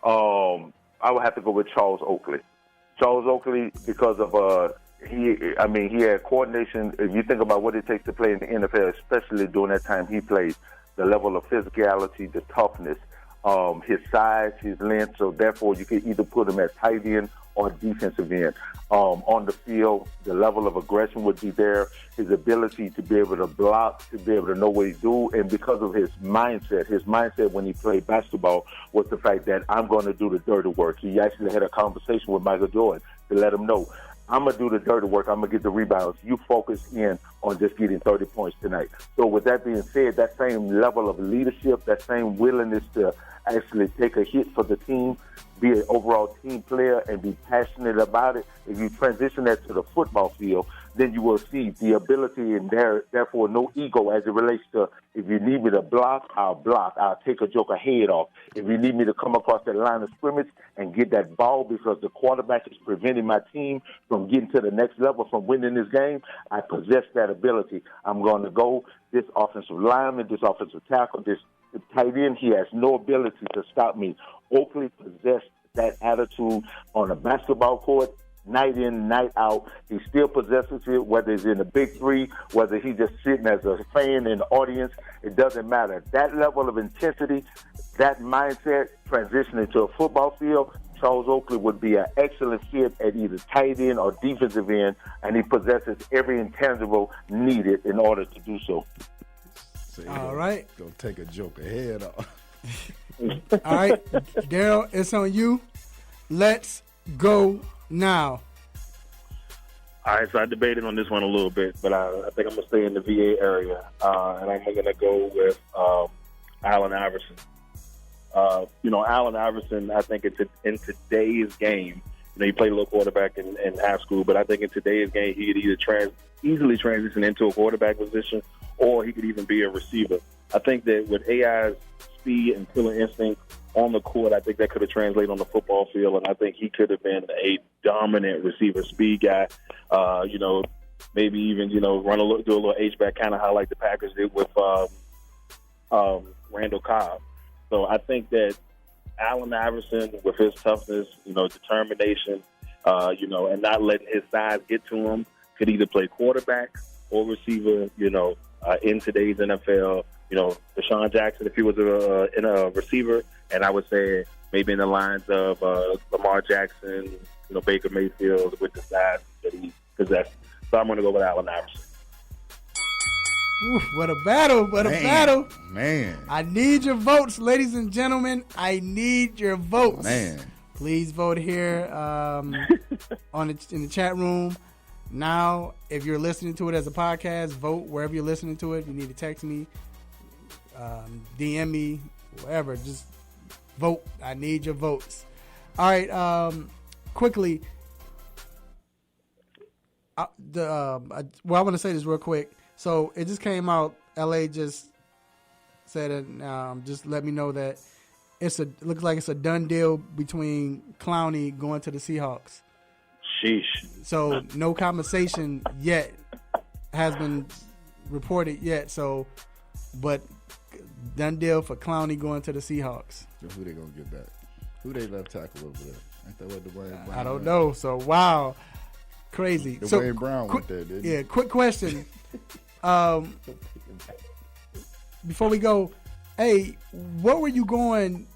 I would have to go with Charles Oakley. Charles Oakley, because of he had coordination. If you think about what it takes to play in the NFL, especially during that time he played, the level of physicality, the toughness, his size, his length. So therefore, you could either put him at tight end or defensive end. On the field, the level of aggression would be there. His ability to be able to block, to be able to know what he do, and because of his mindset when he played basketball was the fact that I'm going to do the dirty work. He actually had a conversation with Michael Jordan to let him know, I'm going to do the dirty work. I'm going to get the rebounds. You focus in on just getting 30 points tonight. So with that being said, that same level of leadership, that same willingness to actually take a hit for the team, be an overall team player, and be passionate about it, if you transition that to the football field, then you will see the ability and therefore no ego as it relates to, if you need me to block. I'll take a joker head off. If you need me to come across that line of scrimmage and get that ball because the quarterback is preventing my team from getting to the next level, from winning this game, I possess that ability. I'm going to go this offensive lineman, this offensive tackle, this tight end, he has no ability to stop me. Oakley possessed that attitude on a basketball court, night in, night out. He still possesses it, whether it's in the big three, whether he's just sitting as a fan in the audience, it doesn't matter. That level of intensity, that mindset, transitioning to a football field, Charles Oakley would be an excellent fit at either tight end or defensive end, and he possesses every intangible needed in order to do so. So all right. Go take a joker head off. All right, Daryl, it's on you. Let's go now. All right, so I debated on this one a little bit, but I think I'm going to stay in the VA area, and I'm going to go with Allen Iverson. Allen Iverson, I think in today's game, he played a little quarterback in high school, but I think in today's game he could either easily transition into a quarterback position or he could even be a receiver. I think that with AI's speed and killer instinct on the court, I think that could have translated on the football field, and I think he could have been a dominant receiver, speed guy. Maybe even do a little H-back, kind of how like the Packers did with Randall Cobb. So I think that Allen Iverson, with his toughness, determination, and not letting his size get to him, could either play quarterback or receiver, in today's NFL. Deshaun Jackson, if he was a receiver, and I would say maybe in the lines of Lamar Jackson, Baker Mayfield with the size that he possessed. So I'm going to go with Allen Iverson. Oof, what a battle. What a battle. Man. I need your votes, ladies and gentlemen. I need your votes. Man. Please vote here in the chat room. Now, if you're listening to it as a podcast, vote wherever you're listening to it. You need to text me, DM me, whatever. Just vote. I need your votes. All right. Quickly. I want to say this real quick. So it just came out. LA just said it. Just let me know that it looks like it's a done deal between Clowney going to the Seahawks. Sheesh. So no conversation yet has been reported yet. So, but done deal for Clowney going to the Seahawks. So who they gonna get back? Who they left tackle over there? Ain't that what Dwayne Brown? I don't know. So wow, crazy. Dwayne Brown went there, didn't he? Yeah. Quick question. Before we go, hey, what were you going,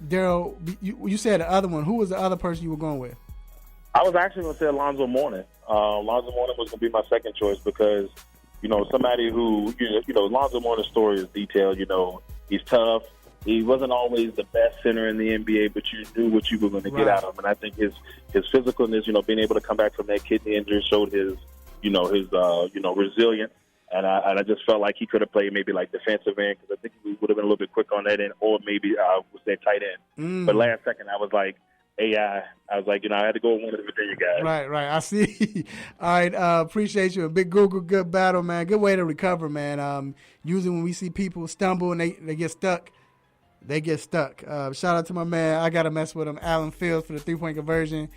Daryl? You said the other one. Who was the other person you were going with? I was actually going to say Alonzo Mourning. Alonzo Mourning was going to be my second choice because, somebody who, Alonzo Mourning's story is detailed. He's tough. he wasn't always the best center in the NBA, but you knew what you were going to get out of him. And I think his physicalness, being able to come back from that kidney injury showed his resilience. And I just felt like he could have played maybe like defensive end, because I think he would have been a little bit quick on that end, or maybe was that tight end. But last second, I was like, AI. I was like, I had to go with one of the you guys. Right. I see. All right. Appreciate you. A big Google, good battle, man. Good way to recover, man. Usually when we see people stumble and they get stuck, they get stuck. Shout out to my man. I got to mess with him, Alan Fields, for the 3-point conversion.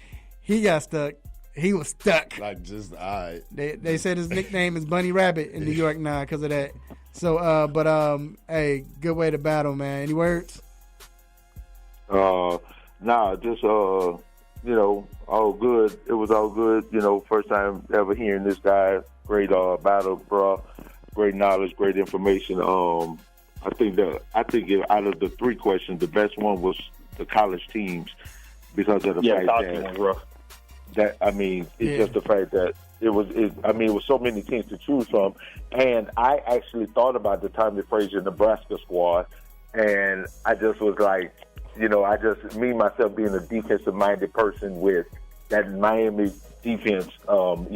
He got stuck. He was stuck. Like, just, all right. They said his nickname is Bunny Rabbit in New York now because of that. So, hey, good way to battle, man. Any words? Nah, just, all good. It was all good. First time ever hearing this guy. Great battle, bro. Great knowledge, great information. I think out of the 3 questions, the best one was the college teams, because of the fact it's just the fact that it was so many teams to choose from. And I actually thought about the Tommy Frazier Nebraska squad, and I just was like, me myself being a defensive-minded person with that Miami defense, and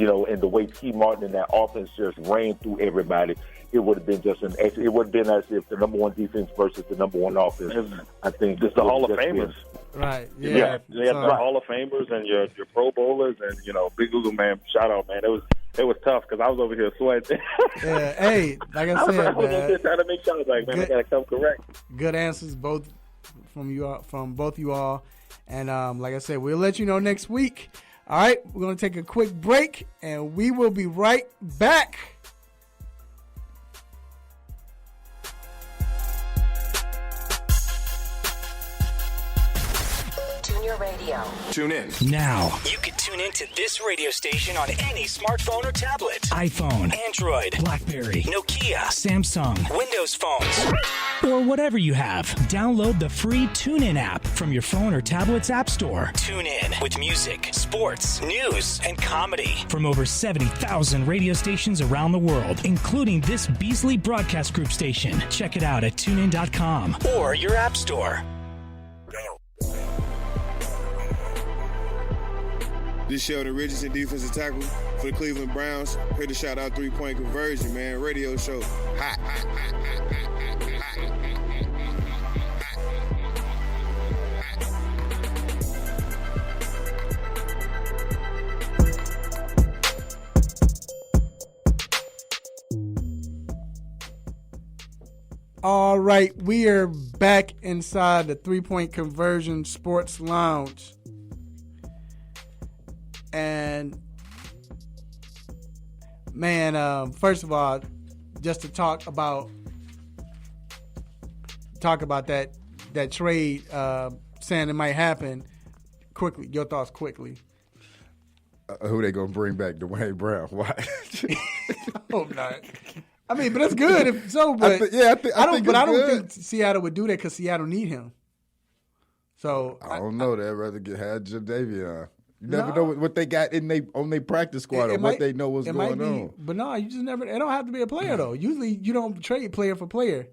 the way T. Martin and that offense just ran through everybody, it would have been it would have been as if the number 1 defense versus the number 1 offense. I think just the Hall of Famers. Right. Yeah. You have the Hall of Famers and your Pro Bowlers, and Big Google, man, shout out, man. It was tough because I was over here sweating. Yeah, hey, like I said, I was over here trying to make sure. I was like, man, I gotta come correct. Good answers, both from both you all, and like I said, we'll let you know next week. All right, we're gonna take a quick break, and we will be right back. Radio. Tune in. Now. You can tune in to this radio station on any smartphone or tablet. iPhone, Android, BlackBerry, Nokia, Samsung, Windows phones, or whatever you have. Download the free TuneIn app from your phone or tablet's app store. Tune in with music, sports, news, and comedy. From over 70,000 radio stations around the world, including this Beasley Broadcast Group station. Check it out at tunein.com. Or your app store. This Sheldon Richardson, defensive tackle for the Cleveland Browns. Here to shout out 3-point conversion, man. Radio show. Hot. All right, we are back inside the 3-point conversion sports lounge. And man, first of all, just to talk about that trade, saying it might happen quickly. Your thoughts quickly. Who they gonna bring back? Dwayne Brown? Why? I hope not. I mean, but it's good if so. But I don't think Seattle would do that because Seattle need him. So I don't know. They'd rather have Jadaveon. You never know what they got on their practice squad or what they know what's going on. But no, you just never. It don't have to be a player though. Usually, you don't trade player for player.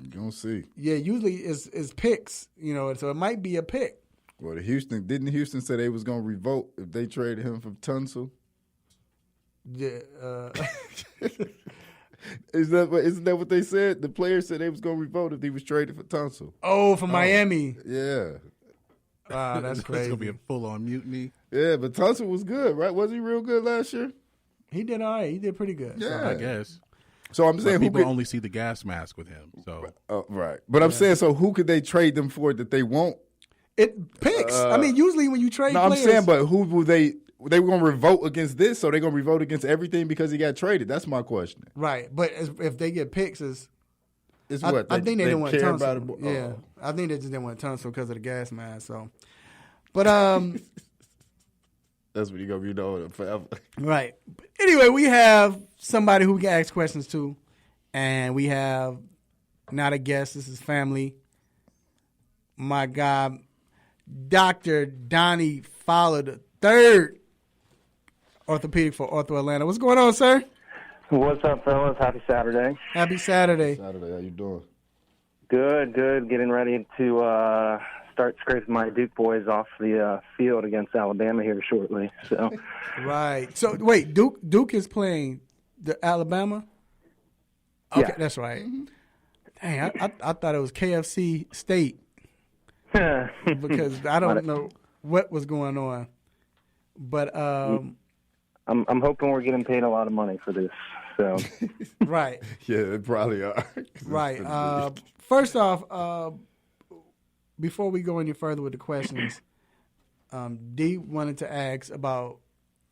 You're gonna see. Yeah, usually it's picks. So it might be a pick. Well, didn't Houston say they was gonna revolt if they traded him from Tunsil? Yeah. Isn't that what they said? The players said they was gonna revolt if he was traded for Tunsil. Oh, for Miami. Yeah. Wow, that's crazy. It's gonna be a full-on mutiny. Yeah, but Tunsil was good, right? Was he real good last year? He did all right. He did pretty good. Yeah, so I guess. So I'm saying people only see the gas mask with him. So right, but I'm saying, so who could they trade them for that they won't? It picks. I mean, usually when you trade players, I'm saying, but who will they? They were going to revolt against this, so they're going to revolt against everything because he got traded. That's my question. Right, but if they get picks, it's what I think they didn't want Tunsil. Yeah, Oh. I think they just didn't want Tunsil because of the gas mask. So, but that's what you're gonna be knowing forever. Right. Anyway, we have somebody who we can ask questions to, and we have not a guest. This is family. My guy, Dr. Donnie Fowler III, orthopedic for Ortho Atlanta. What's going on, sir? What's up, fellas? Happy Saturday. Happy Saturday. Saturday, how you doing? Good. Getting ready to start scraping my Duke boys off the field against Alabama here shortly. So, right. So wait, Duke is playing the Alabama. Okay, that's right. Dang, I thought it was KFC State because I don't know what was going on. But I'm hoping we're getting paid a lot of money for this. So right. Yeah, they probably are. Right. First off, before we go any further with the questions, D wanted to ask about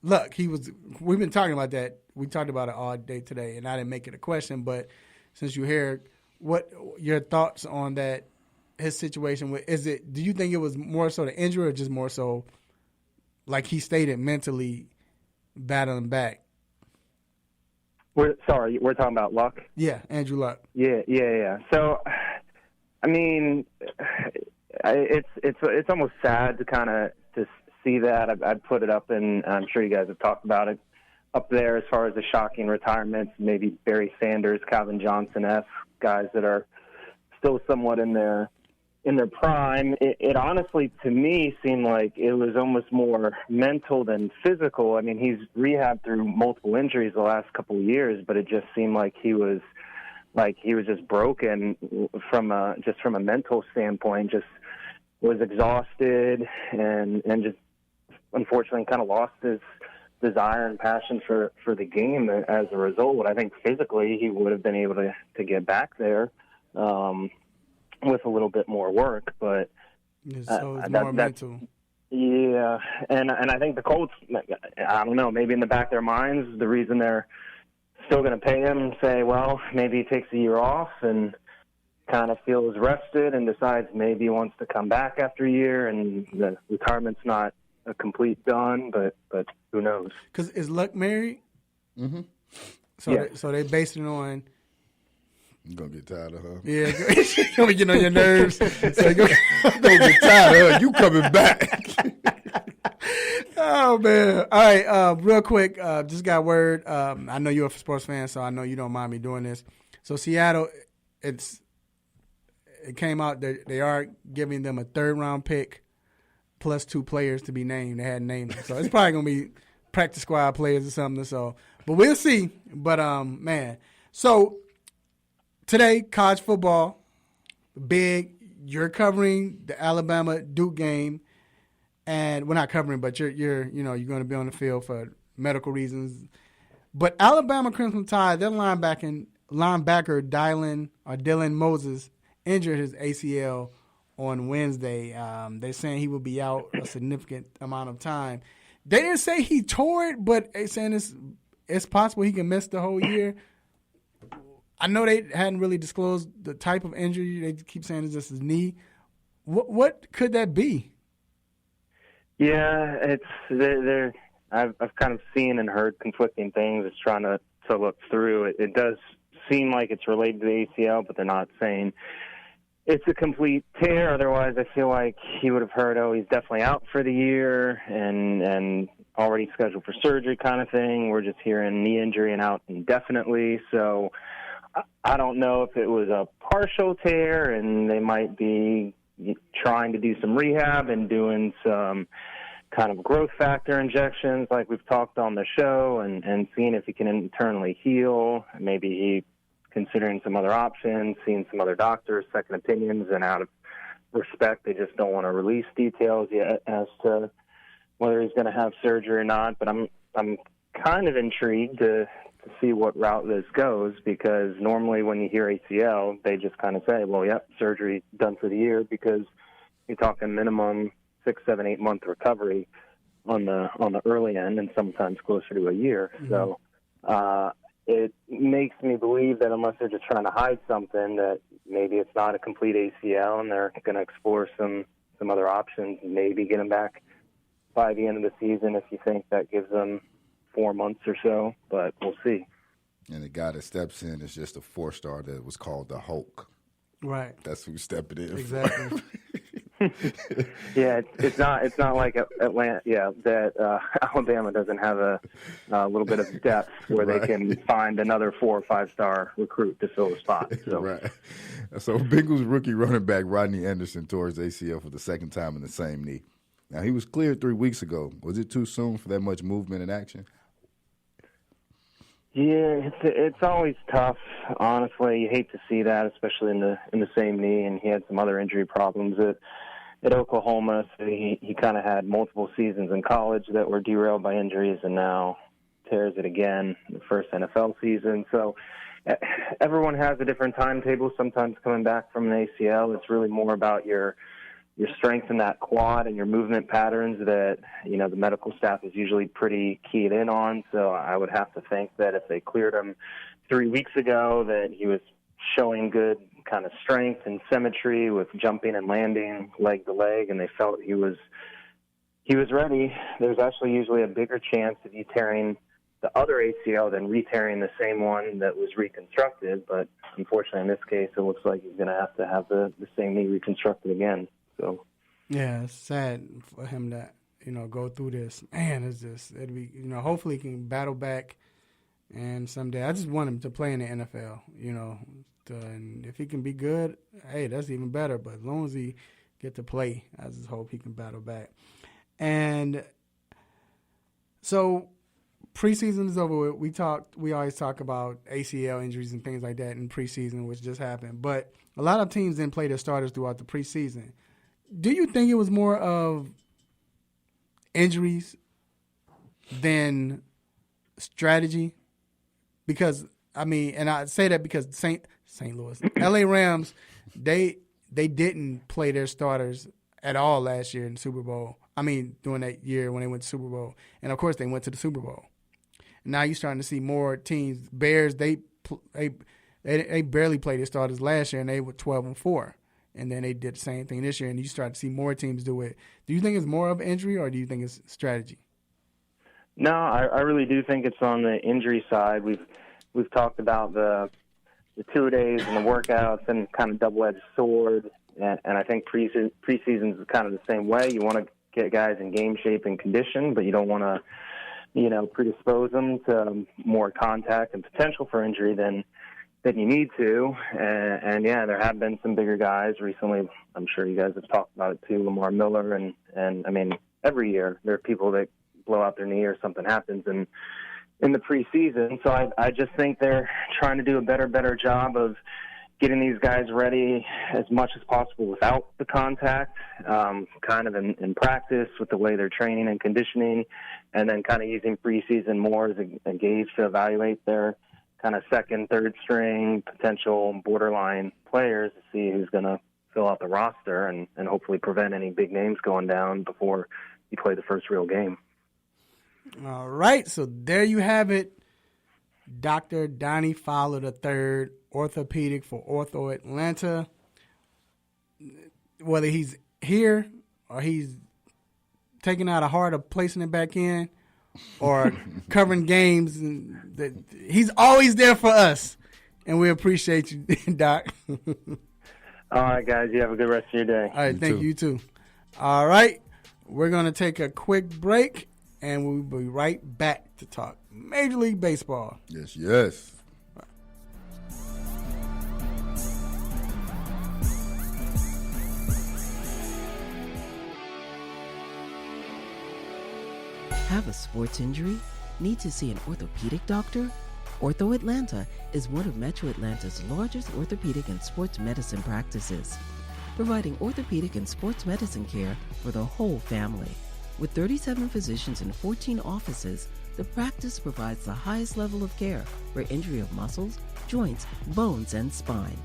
Luck. We've been talking about that. We talked about it all day today, and I didn't make it a question. But since you're here, what your thoughts on that? His situation with do you think it was more so the injury, or just more so, like he stated, mentally battling back? We're talking about Luck? Yeah, Andrew Luck. Yeah. So, I mean, it's almost sad to kind of to see that. I'd put it up, and I'm sure you guys have talked about it, up there as far as the shocking retirements, maybe Barry Sanders, Calvin Johnson-esque guys that are still somewhat in their prime. It honestly, to me, seemed like it was almost more mental than physical. I mean, he's rehabbed through multiple injuries the last couple of years, but it just seemed like he was just broken from a mental standpoint. Just was exhausted and just unfortunately kind of lost his desire and passion for the game as a result. I think physically he would have been able to get back there with a little bit more work, but so it's more mental. Yeah, and I think the Colts, I don't know, maybe in the back of their minds, the reason they're still going to pay him, say, well, maybe he takes a year off and kind of feels rested and decides maybe he wants to come back after a year, and the retirement's not a complete done, but who knows? Because is Luck married? Mm-hmm. So they based it on. You're going to get tired of her. Yeah, you're going to get on your nerves. So you're going to get tired of her. You coming back. Oh, man. All right, real quick, just got word. I know you're a sports fan, so I know you don't mind me doing this. So Seattle, it came out that they are giving them a third-round pick plus 2 players to be named. They hadn't named them. So it's probably going to be practice squad players or something. So, but we'll see. But, man, so today, college football, big. You're covering the Alabama Duke game, and we're not covering, but you're going to be on the field for medical reasons. But Alabama Crimson Tide, their linebacker Dylan Moses injured his ACL on Wednesday. They're saying he will be out a significant amount of time. They didn't say he tore it, but they're saying it's possible he can miss the whole year. I know they hadn't really disclosed the type of injury. They keep saying it's just his knee. What could that be? Yeah, I've kind of seen and heard conflicting things. It's trying to look through it. It does seem like it's related to the ACL, but they're not saying it's a complete tear. Otherwise, I feel like he would have heard, he's definitely out for the year and already scheduled for surgery kind of thing. We're just hearing knee injury and out indefinitely. So I don't know if it was a partial tear and they might be trying to do some rehab and doing some kind of growth factor injections like we've talked on the show and seeing if he can internally heal. Maybe he considering some other options, seeing some other doctors, second opinions, and out of respect, they just don't want to release details yet as to whether he's going to have surgery or not. But I'm kind of intrigued to see what route this goes, because normally when you hear ACL, they just kind of say, well, yep, surgery done for the year, because you're talking minimum 6, 7, 8 month recovery on the early end, and sometimes closer to a year. Mm-hmm. So it makes me believe that unless they're just trying to hide something, that maybe it's not a complete ACL and they're going to explore some other options, maybe get him back by the end of the season if you think that gives them 4 months or so, but we'll see. And the guy that steps in is just a 4-star that was called the Hulk. Right. That's who's stepping in. Exactly. Yeah, it's not like Atlanta. Yeah, that Alabama doesn't have a little bit of depth where they can find another 4 or 5 star recruit to fill the spot. So. Right. So Bengals rookie running back Rodney Anderson tore his ACL for the second time in the same knee. Now he was cleared 3 weeks ago. Was it too soon for that much movement and action? Yeah, it's always tough. Honestly, you hate to see that, especially in the same knee. And he had some other injury problems at Oklahoma. So he kind of had multiple seasons in college that were derailed by injuries, and now tears it again the first NFL season. So everyone has a different timetable. Sometimes coming back from an ACL, it's really more about your strength in that quad and your movement patterns that, you know, the medical staff is usually pretty keyed in on. So I would have to think that if they cleared him 3 weeks ago, that he was showing good kind of strength and symmetry with jumping and landing leg to leg, and they felt he was ready. There's actually usually a bigger chance of you tearing the other ACL than re-tearing the same one that was reconstructed. But unfortunately, in this case, it looks like he's going to have the same knee reconstructed again. So, yeah, it's sad for him to, you know, go through this. Man, it'd be, you know, hopefully he can battle back, and someday I just want him to play in the NFL, you know, and if he can be good, hey, that's even better. But as long as he get to play, I just hope he can battle back. And so preseason is over with. We always talk about ACL injuries and things like that in preseason, which just happened. But a lot of teams didn't play their starters throughout the preseason. Do you think it was more of injuries than strategy? Because, I mean, and I say that because St. Louis, LA Rams, they didn't play their starters at all last year in the Super Bowl. I mean, during that year when they went to the Super Bowl. And, of course, they went to the Super Bowl. And now you're starting to see more teams. Bears, they barely played their starters last year, and they were 12-4. And then they did the same thing this year, and you start to see more teams do it. Do you think it's more of injury, or do you think it's strategy? No, I really do think it's on the injury side. We've talked about the 2 days and the workouts and kind of double-edged sword, and I think preseason is kind of the same way. You want to get guys in game shape and condition, but you don't want to, you know, predispose them to more contact and potential for injury than you need to. And yeah, there have been some bigger guys recently. I'm sure you guys have talked about it too, Lamar Miller. And I mean, every year there are people that blow out their knee or something happens in the preseason. So I just think they're trying to do a better job of getting these guys ready as much as possible without the contact, kind of in practice with the way they're training and conditioning, and then kind of using preseason more as a gauge to evaluate their kind of second, third string, potential borderline players to see who's going to fill out the roster and hopefully prevent any big names going down before you play the first real game. All right, so there you have it. Dr. Donnie Fowler III, orthopedic for Ortho Atlanta. Whether he's here or he's taking out a heart or placing it back in, or covering games, and he's always there for us, and we appreciate you, Doc. All right, guys, you have a good rest of your day. All right, thank you too. All right, we're going to take a quick break, and we'll be right back to talk Major League Baseball. Yes. Have a sports injury? Need to see an orthopedic doctor? Ortho Atlanta is one of Metro Atlanta's largest orthopedic and sports medicine practices, providing orthopedic and sports medicine care for the whole family. With 37 physicians and 14 offices, the practice provides the highest level of care for injury of muscles, joints, bones, and spine.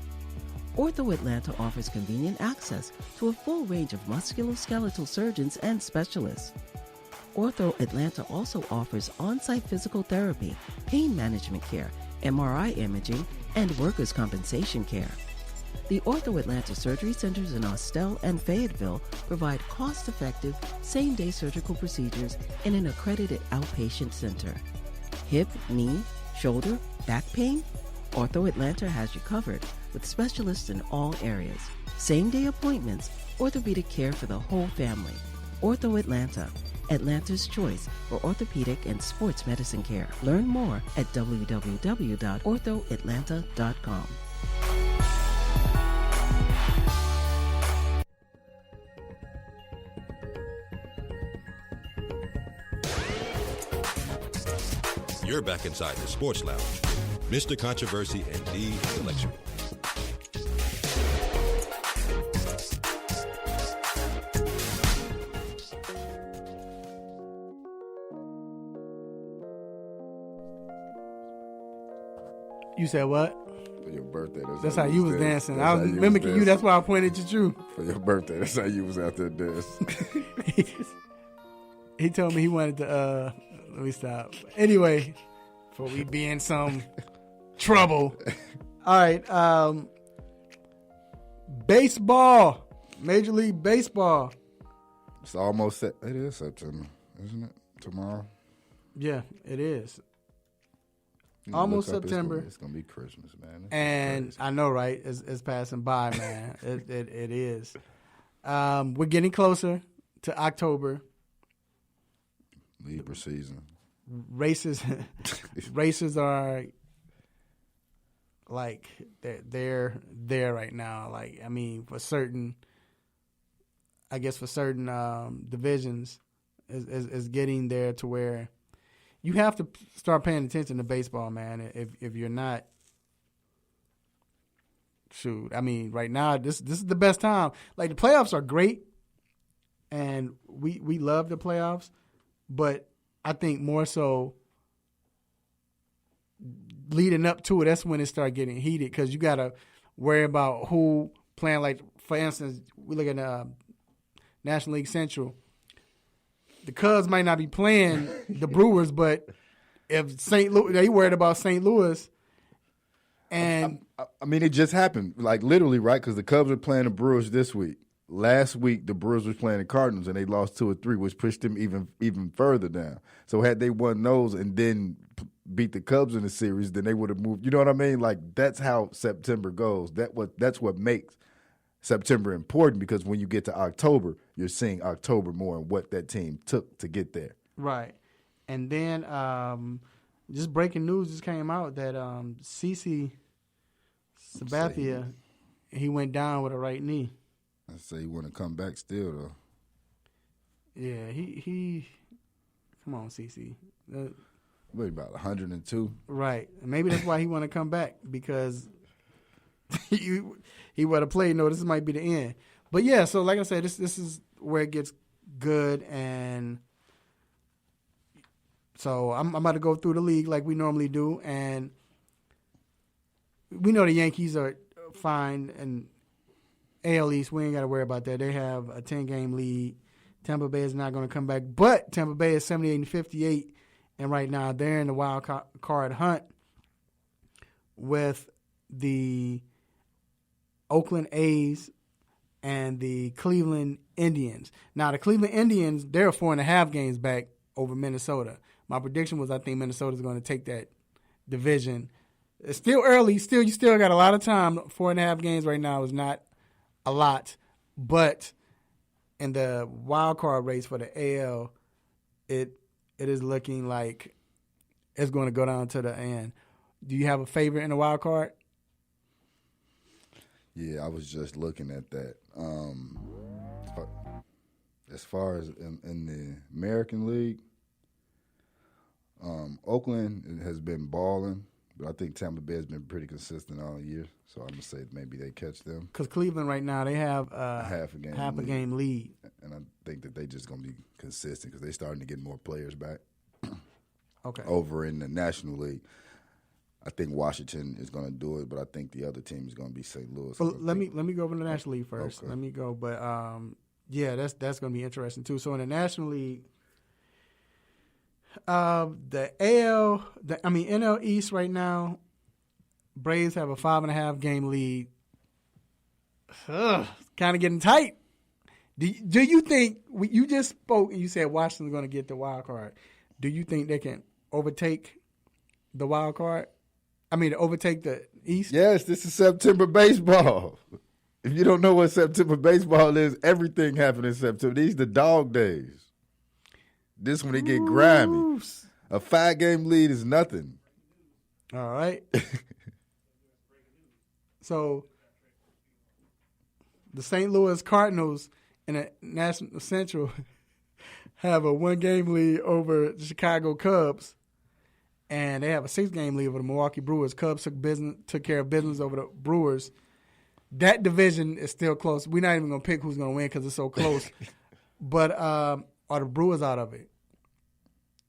Ortho Atlanta offers convenient access to a full range of musculoskeletal surgeons and specialists. Ortho Atlanta also offers on-site physical therapy, pain management care, MRI imaging, and workers' compensation care. The Ortho Atlanta surgery centers in Austell and Fayetteville provide cost-effective, same-day surgical procedures in an accredited outpatient center. Hip, knee, shoulder, back pain? Ortho Atlanta has you covered with specialists in all areas. same-day appointments, orthopedic care for the whole family. Ortho Atlanta, Atlanta's choice for orthopedic and sports medicine care. Learn more at www.orthoatlanta.com. You're back inside the Sports Lounge with Mr. Controversy and the Intellectual. You said what? For your birthday. That's how you was dancing. I was mimicking you. That's why I pointed at you. For your birthday. That's how you was out there dancing. He told me he wanted to, let me stop. Anyway, before we be in some trouble. All right. Baseball. Major League Baseball. It's almost set. It is September, isn't it? Tomorrow? Yeah, it is. Almost September. It's gonna be Christmas, man. And I know, right? It's passing by, man. It is. We're getting closer to October. Libra season. Racers are like they're there right now. Like, I mean, for certain divisions is getting there to where you have to start paying attention to baseball, man. If you're not, shoot. I mean, right now this is the best time. Like, the playoffs are great, and we love the playoffs, but I think more so leading up to it, that's when it starts getting heated, because you got to worry about who playing. Like, for instance, we look at National League Central. The Cubs might not be playing the Brewers, but if St. Louis, they worried about St. Louis. And I mean, it just happened, like, literally, right? Because the Cubs are playing the Brewers this week. Last week, the Brewers were playing the Cardinals, and they lost 2 or 3, which pushed them even further down. So had they won those and then beat the Cubs in the series, then they would have moved. You know what I mean? Like, that's how September goes. That's what makes September important, because when you get to October, you're seeing October more and what that team took to get there. Right. And then just breaking news just came out that CC Sabathia, he went down with a right knee. I say he want to come back still, though. Yeah, he come on, CC. What, about 102? Right. Maybe that's why he want to come back, because he would have played. No, this might be the end. But yeah, so like I said, this is where it gets good, and so I'm about to go through the league like we normally do, and we know the Yankees are fine, and AL East, we ain't got to worry about that. They have a 10-game lead. Tampa Bay is not going to come back, but Tampa Bay is 78-58, and right now they're in the wild card hunt with the Oakland A's and the Cleveland Indians. Now, the Cleveland Indians, they're 4.5 games back over Minnesota. My prediction was I think Minnesota's going to take that division. It's still early. You still got a lot of time. 4.5 games right now is not a lot. But in the wild card race for the AL, it is looking like it's going to go down to the end. Do you have a favorite in the wild card? Yeah, I was just looking at that. As far as in the American League, Oakland has been balling, but I think Tampa Bay has been pretty consistent all year. So I'm going to say maybe they catch them. Because Cleveland right now, they have half a game lead. And I think that they just going to be consistent because they're starting to get more players back. Okay. Over in the National League. I think Washington is going to do it, but I think the other team is going to be St. Louis. Well, let me go over the National League first. Okay. Let me go, but yeah, that's going to be interesting too. So in the National League, the NL East right now, Braves have a 5.5 game lead. Kind of getting tight. Do you think you just spoke and you said Washington's going to get the wild card? Do you think they can overtake the wild card? I mean, overtake the East? Yes, this is September baseball. If you don't know what September baseball is, everything happened in September. These the dog days. This when they get grimy. A 5-game lead is nothing. All right. So the St. Louis Cardinals in the National Central have a 1-game lead over the Chicago Cubs, and they have a 6-game lead over the Milwaukee Brewers. Cubs took care of business over the Brewers. That division is still close. We're not even going to pick who's going to win because it's so close. But are the Brewers out of it?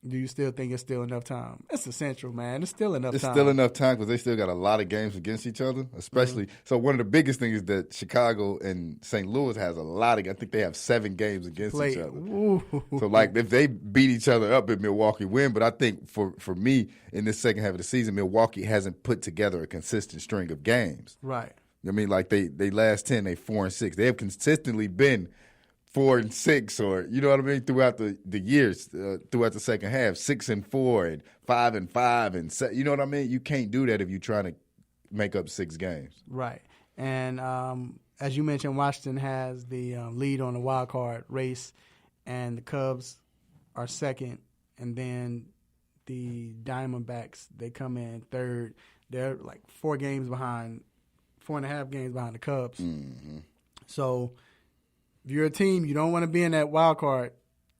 Do you still think it's still enough time? It's the Central, man. It's still enough time. It's still enough time because they still got a lot of games against each other, especially. So one of the biggest things is that Chicago and St. Louis has a lot of – I think they have 7 games against each other. Ooh. So, like, if they beat each other up, if Milwaukee win. But I think for me, in this second half of the season, Milwaukee hasn't put together a consistent string of games. Right. I mean, like, they last 10, they 4-6. They have consistently been – 4-6, or you know what I mean, throughout the years, throughout the second half, 6-4 and 5-5 and 7. You know what I mean? You can't do that if you're trying to make up 6 games. Right. And as you mentioned, Washington has the lead on the wild card race, and the Cubs are second, and then the Diamondbacks, they come in third. They're like 4.5 games behind the Cubs. Mm-hmm. So if you're a team, you don't want to be in that wild card.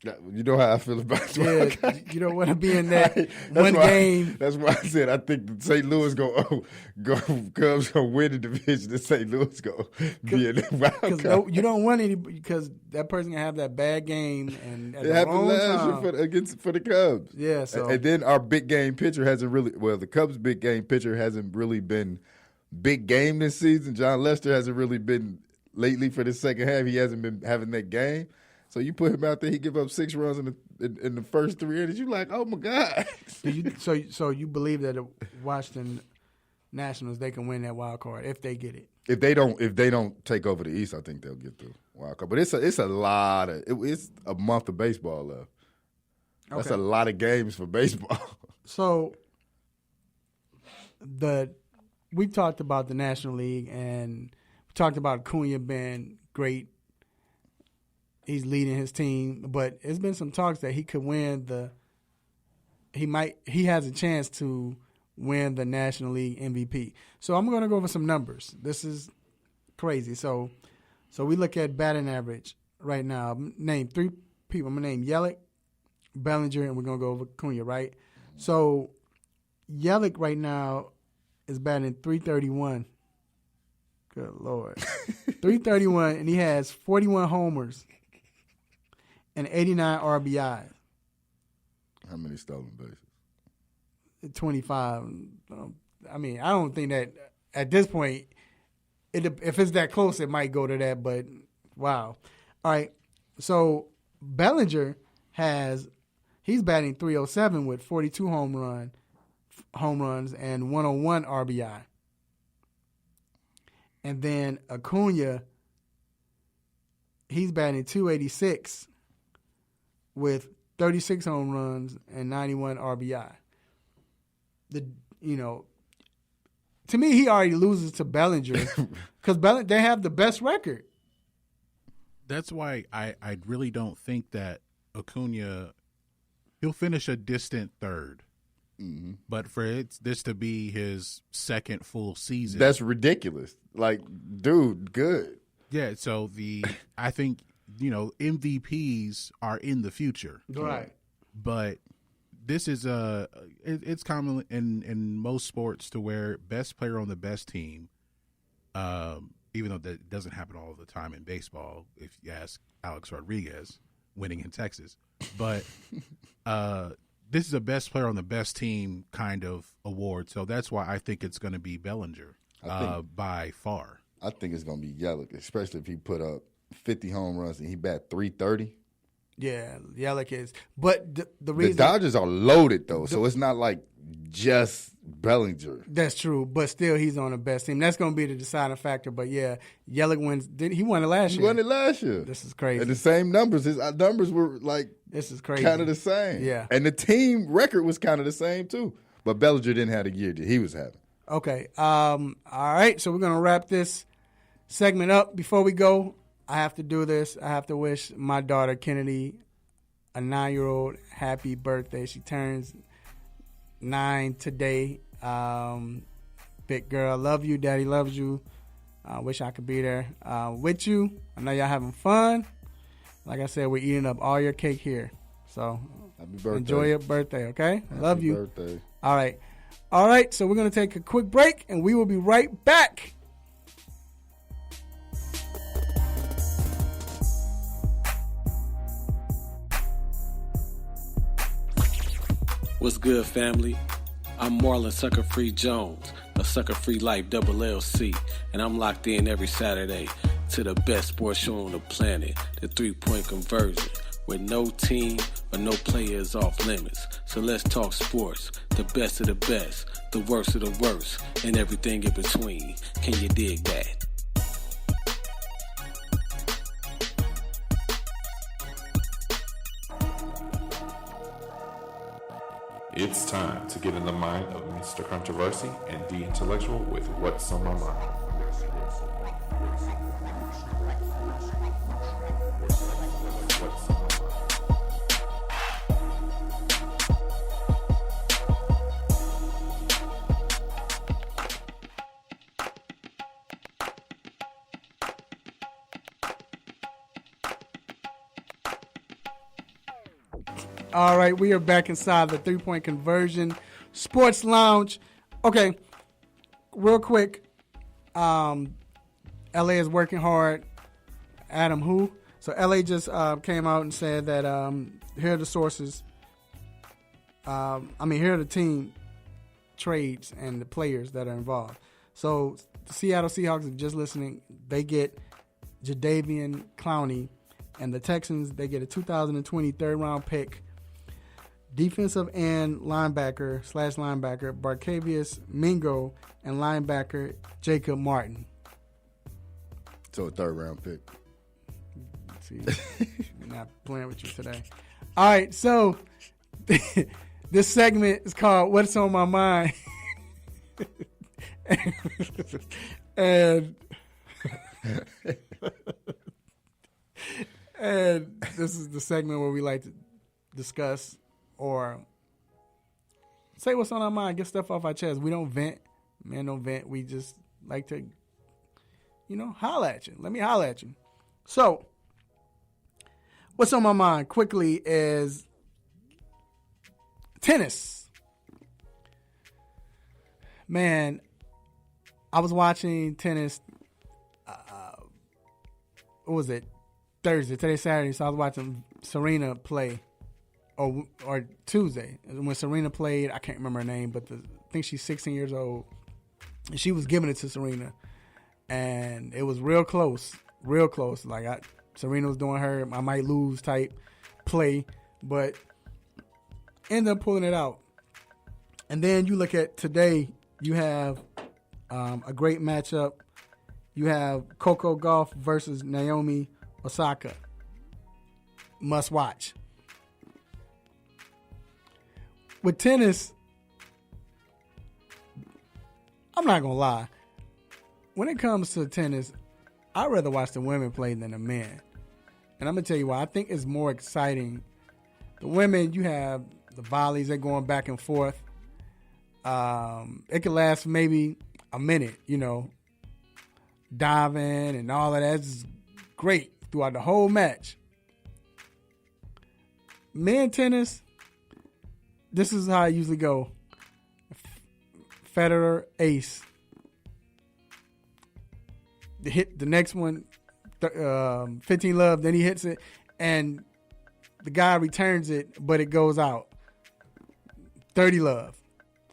You know how I feel about wild card. You don't want to be in that game. That's why I said I think St. Louis Cubs gonna win the division. And St. Louis go be in that wild card. You don't want any because that person can have that bad game and at it happened last year for the Cubs. Yeah. So and then our big game pitcher hasn't really. Well, the Cubs' big game pitcher hasn't really been big game this season. John Lester hasn't really been. Lately, for the second half, he hasn't been having that game. So you put him out there, he give up 6 runs in the first 3 innings. You like, oh my God. So you believe that the Washington Nationals, they can win that wild card if they get it? If they don't take over the East, I think they'll get the wild card. But it's a lot of it's a month of baseball left. That's a lot of games for baseball. So we talked about the National League and. Talked about Acuna being great. He's leading his team, but it's been some talks that he could win he has a chance to win the National League MVP. So I'm going to go over some numbers. This is crazy. So we look at batting average right now. Name 3 people. I'm going to name Yelich, Bellinger, and we're going to go over Acuna, right? So Yelich right now is batting .331. Good Lord. 331, and he has 41 homers and 89 RBIs. How many stolen bases? 25. I mean, I don't think that at this point, if it's that close, it might go to that, but wow. All right. So Bellinger he's batting .307 with 42 home runs and 101 RBI. And then Acuna, he's batting .286 with 36 home runs and 91 RBI. To me, he already loses to Bellinger because they have the best record. That's why I really don't think that Acuna, he'll finish a distant third. Mm-hmm. But for this to be his second full season, that's ridiculous. Like, dude, good. Yeah. So I think MVPs are in the future, right? But this is it's common in most sports to where best player on the best team, even though that doesn't happen all the time in baseball. If you ask Alex Rodriguez winning in Texas, but. This is a best player on the best team kind of award, so that's why I think it's going to be Bellinger by far. I think it's going to be Yelich, especially if he put up 50 home runs and he bat .330. Yeah, Yelich is. But the reason the Dodgers are loaded though, so it's not like just Bellinger. That's true, but still he's on the best team. That's going to be the deciding factor. But yeah, Yelich wins. He won it last year. He won it last year. This is crazy. And the same numbers. His numbers were like this is crazy. Kind of the same. Yeah. And the team record was kind of the same too. But Bellinger didn't have the year that he was having. Okay. All right. So we're going to wrap this segment up. Before we go, I have to do this. I have to wish my daughter Kennedy, a 9-year-old, happy birthday. She turns 9 today. Big girl, love you. Daddy loves you. Wish I could be there with you. I know y'all having fun. Like I said, we're eating up all your cake here. So happy birthday. Enjoy your birthday, okay? Happy Love you. Birthday. All right. All right, so we're going to take a quick break, and we will be right back. What's good, family? I'm Marlon Sucker Free Jones, a Sucker Free Life double LC, and I'm locked in every Saturday to the best sports show on the planet, the 3-point conversion, where no team or no player is off limits. So let's talk sports, the best of the best, the worst of the worst, and everything in between. Can you dig that? It's time to get in the mind of Mr. Controversy and the Intellectual with What's on My Mind. All right, we are back inside the 3-point conversion sports lounge. Okay, real quick. LA is working hard. Adam, who? So LA just came out and said that here are the sources. Here are the team trades and the players that are involved. So the Seattle Seahawks, if just listening, they get Jadaveon Clowney, and the Texans, they get a 2020 third-round pick. Defensive end linebacker / Barkevius Mingo, and linebacker Jacob Martin. So a 3rd-round pick. See, we're not playing with you today. All right, so this segment is called What's on My Mind. and this is the segment where we like to discuss or say what's on our mind, get stuff off our chest. We don't vent. Men don't vent. We just like to, holler at you. Let me holler at you. So, what's on my mind quickly is tennis. Man, I was watching tennis, what was it? Thursday. Today's Saturday, so I was watching Serena play. Or Tuesday, when Serena played, I can't remember her name, but I think she's 16 years old. And she was giving it to Serena, and it was real close. Like Serena was doing her I might lose type play, but ended up pulling it out. And then you look at today, you have a great matchup. You have Coco Gauff versus Naomi Osaka. Must watch. With tennis, I'm not going to lie. When it comes to tennis, I'd rather watch the women play than the men. And I'm going to tell you why. I think it's more exciting. The women, you have the volleys, they're going back and forth. It could last maybe a minute, diving and all of that. It's great throughout the whole match. Men tennis, this is how I usually go. Federer, ace. Hit the next one, 15 love, then he hits it, and the guy returns it, but it goes out. 30 love.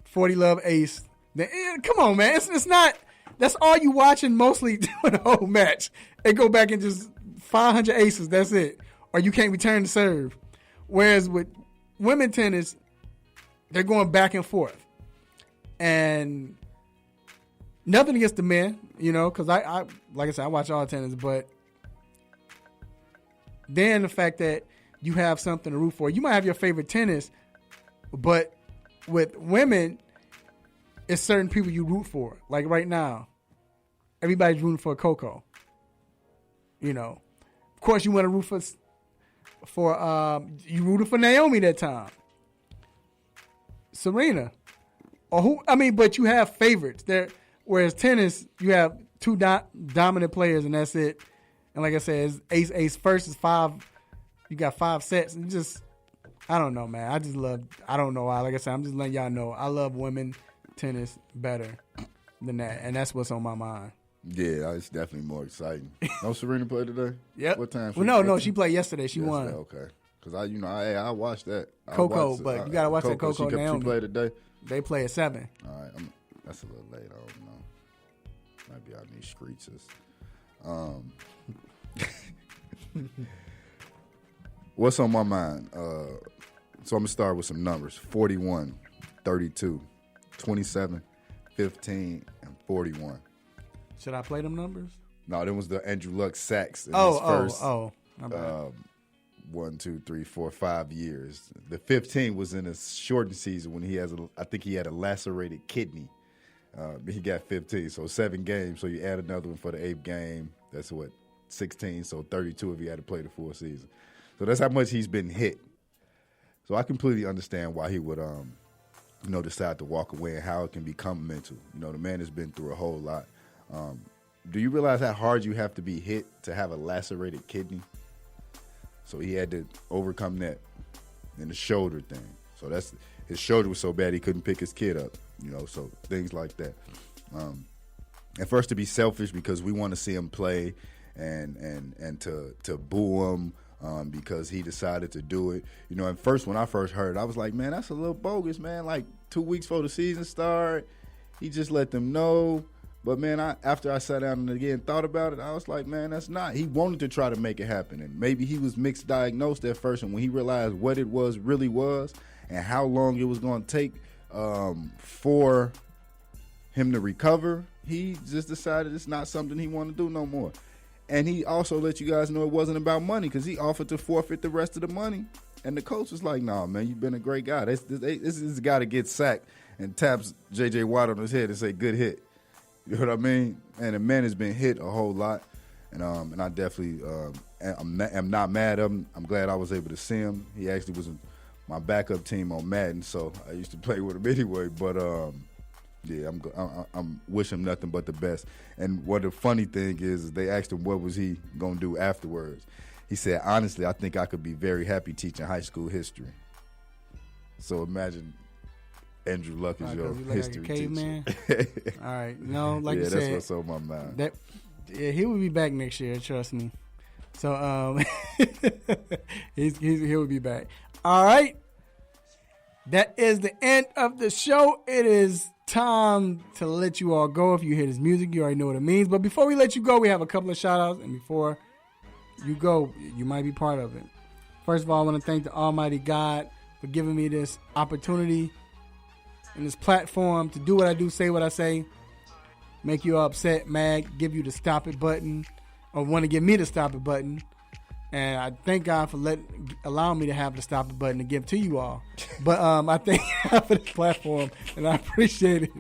40 love, ace. Then, come on, man. It's not, that's all you watching mostly during the whole match. They go back and just 500 aces, that's it. Or you can't return the serve. Whereas with women tennis, they're going back and forth. And nothing against the men, because I like I said, I watch all tennis, but then the fact that you have something to root for. You might have your favorite tennis, but with women, it's certain people you root for. Like right now, everybody's rooting for Coco. You know, of course, you want to root for you rooted for Naomi that time, Serena, or who? I mean, but you have favorites there. Whereas tennis, you have two dominant players, and that's it. And like I said, it's ace first is 5. You got 5 sets, and just I don't know, man. I just love. I don't know why. Like I said, I'm just letting y'all know I love women tennis better than that, and that's what's on my mind. Yeah, it's definitely more exciting. No, Serena played today. Yep. What time? She played yesterday. She won. Okay. Because I watched that. Coco, but you gotta watch that Coco Naomi. She played today. They play at 7. All right, that's a little late. I don't know. Might be out in these streets. What's on my mind? So I'm gonna start with some numbers: 41, 32, 27, 15, and 41. Should I play them numbers? No, that was the Andrew Luck sacks in his first. My bad. 1, 2, 3, 4, 5 years. The 15 was in a shortened season when I think he had a lacerated kidney. He got 15, so 7 games. So you add another one for the 8th game. That's 16. So 32 if he had to play the full season. So that's how much he's been hit. So I completely understand why he would, decide to walk away and how it can become mental. The man has been through a whole lot. Do you realize how hard you have to be hit to have a lacerated kidney? So he had to overcome that and the shoulder thing. So his shoulder was so bad he couldn't pick his kid up, so things like that. And for us to be selfish because we want to see him play and to boo him because he decided to do it. When I first heard it, I was like, man, that's a little bogus, man. Like 2 weeks before the season started, he just let them know. But, man, after I sat down and again thought about it, I was like, man, that's not. He wanted to try to make it happen. And maybe he was mixed diagnosed at first. And when he realized what it really was and how long it was going to take for him to recover, he just decided it's not something he wanted to do no more. And he also let you guys know it wasn't about money because he offered to forfeit the rest of the money. And the coach was like, nah, man, you've been a great guy. This is the guy that gets sacked and taps J.J. Watt on his head and say, good hit. You know what I mean? And the man has been hit a whole lot, and I definitely am not mad at him. I'm glad I was able to see him. He actually was my backup team on Madden, so I used to play with him anyway. But yeah, I'm wishing him nothing but the best. And what the funny thing is they asked him what was he gonna do afterwards. He said, honestly, I think I could be very happy teaching high school history. So imagine. Andrew Luck is your history teacher. All right. No, like you said. Yeah, that's what's on my mind. He will be back next year, trust me. So he'll be back. All right. That is the end of the show. It is time to let you all go. If you hear this music, you already know what it means. But before we let you go, we have a couple of shout-outs. And before you go, you might be part of it. First of all, I want to thank the Almighty God for giving me this opportunity and this platform to do what I do, say what I say, make you upset, mad, give you the stop it button, or want to give me the stop it button. And I thank God for allowing me to have the stop it button to give to you all. But I thank God for this platform, and I appreciate it.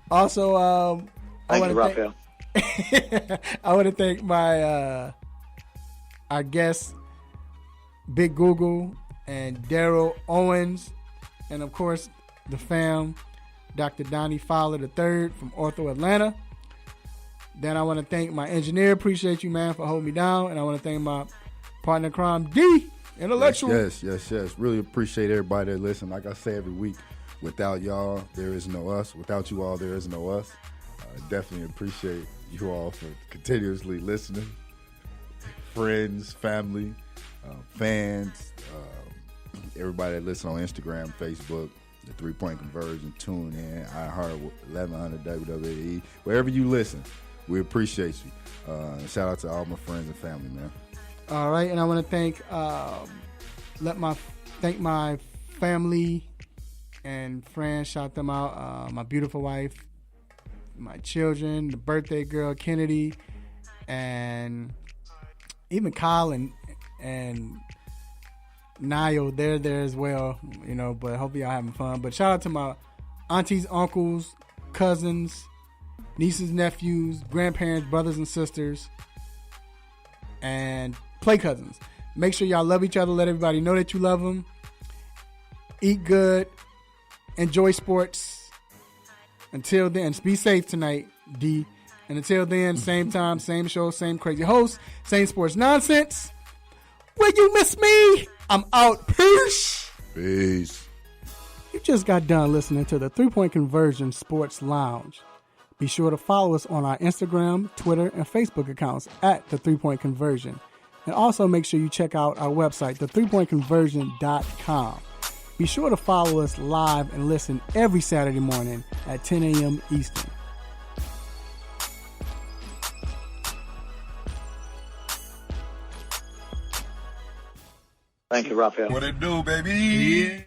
Also, I want to thank my our guests, Big Google and Daryl Owens, and of course, the fam, Dr. Donnie Fowler III from Ortho Atlanta. Then I want to thank my engineer. Appreciate you, man, for holding me down. And I want to thank my partner in crime, D, Intellectual. Yes. Really appreciate everybody that listen. Like I say every week, without y'all, there is no us. Without you all, there is no us. Definitely appreciate you all for continuously listening. Friends, family, fans, everybody that listen on Instagram, Facebook, the 3-Point Conversion, tune in, iHeart, 1100 WWE, wherever you listen, we appreciate you. Shout out to all my friends and family, man. All right, and I want to thank my family and friends. Shout them out. My beautiful wife, my children, the birthday girl Kennedy, and even Kyle and Niall, they're there as well, but hopefully y'all having fun. But shout out to my aunties, uncles, cousins, nieces, nephews, grandparents, brothers and sisters, and play cousins. Make sure y'all love each other. Let everybody know that you love them. Eat good. Enjoy sports. Until then, be safe tonight, D. And until then, same time, same show, same crazy host, same sports nonsense. Will you miss me? I'm out. Peace. Peace. You just got done listening to the 3-Point Conversion Sports Lounge. Be sure to follow us on our Instagram, Twitter, and Facebook accounts at the 3-Point Conversion. And also make sure you check out our website, the3pointconversion.com. Be sure to follow us live and listen every Saturday morning at 10 a.m. Eastern. Thank you, Raphael. What it do, baby? Yeah.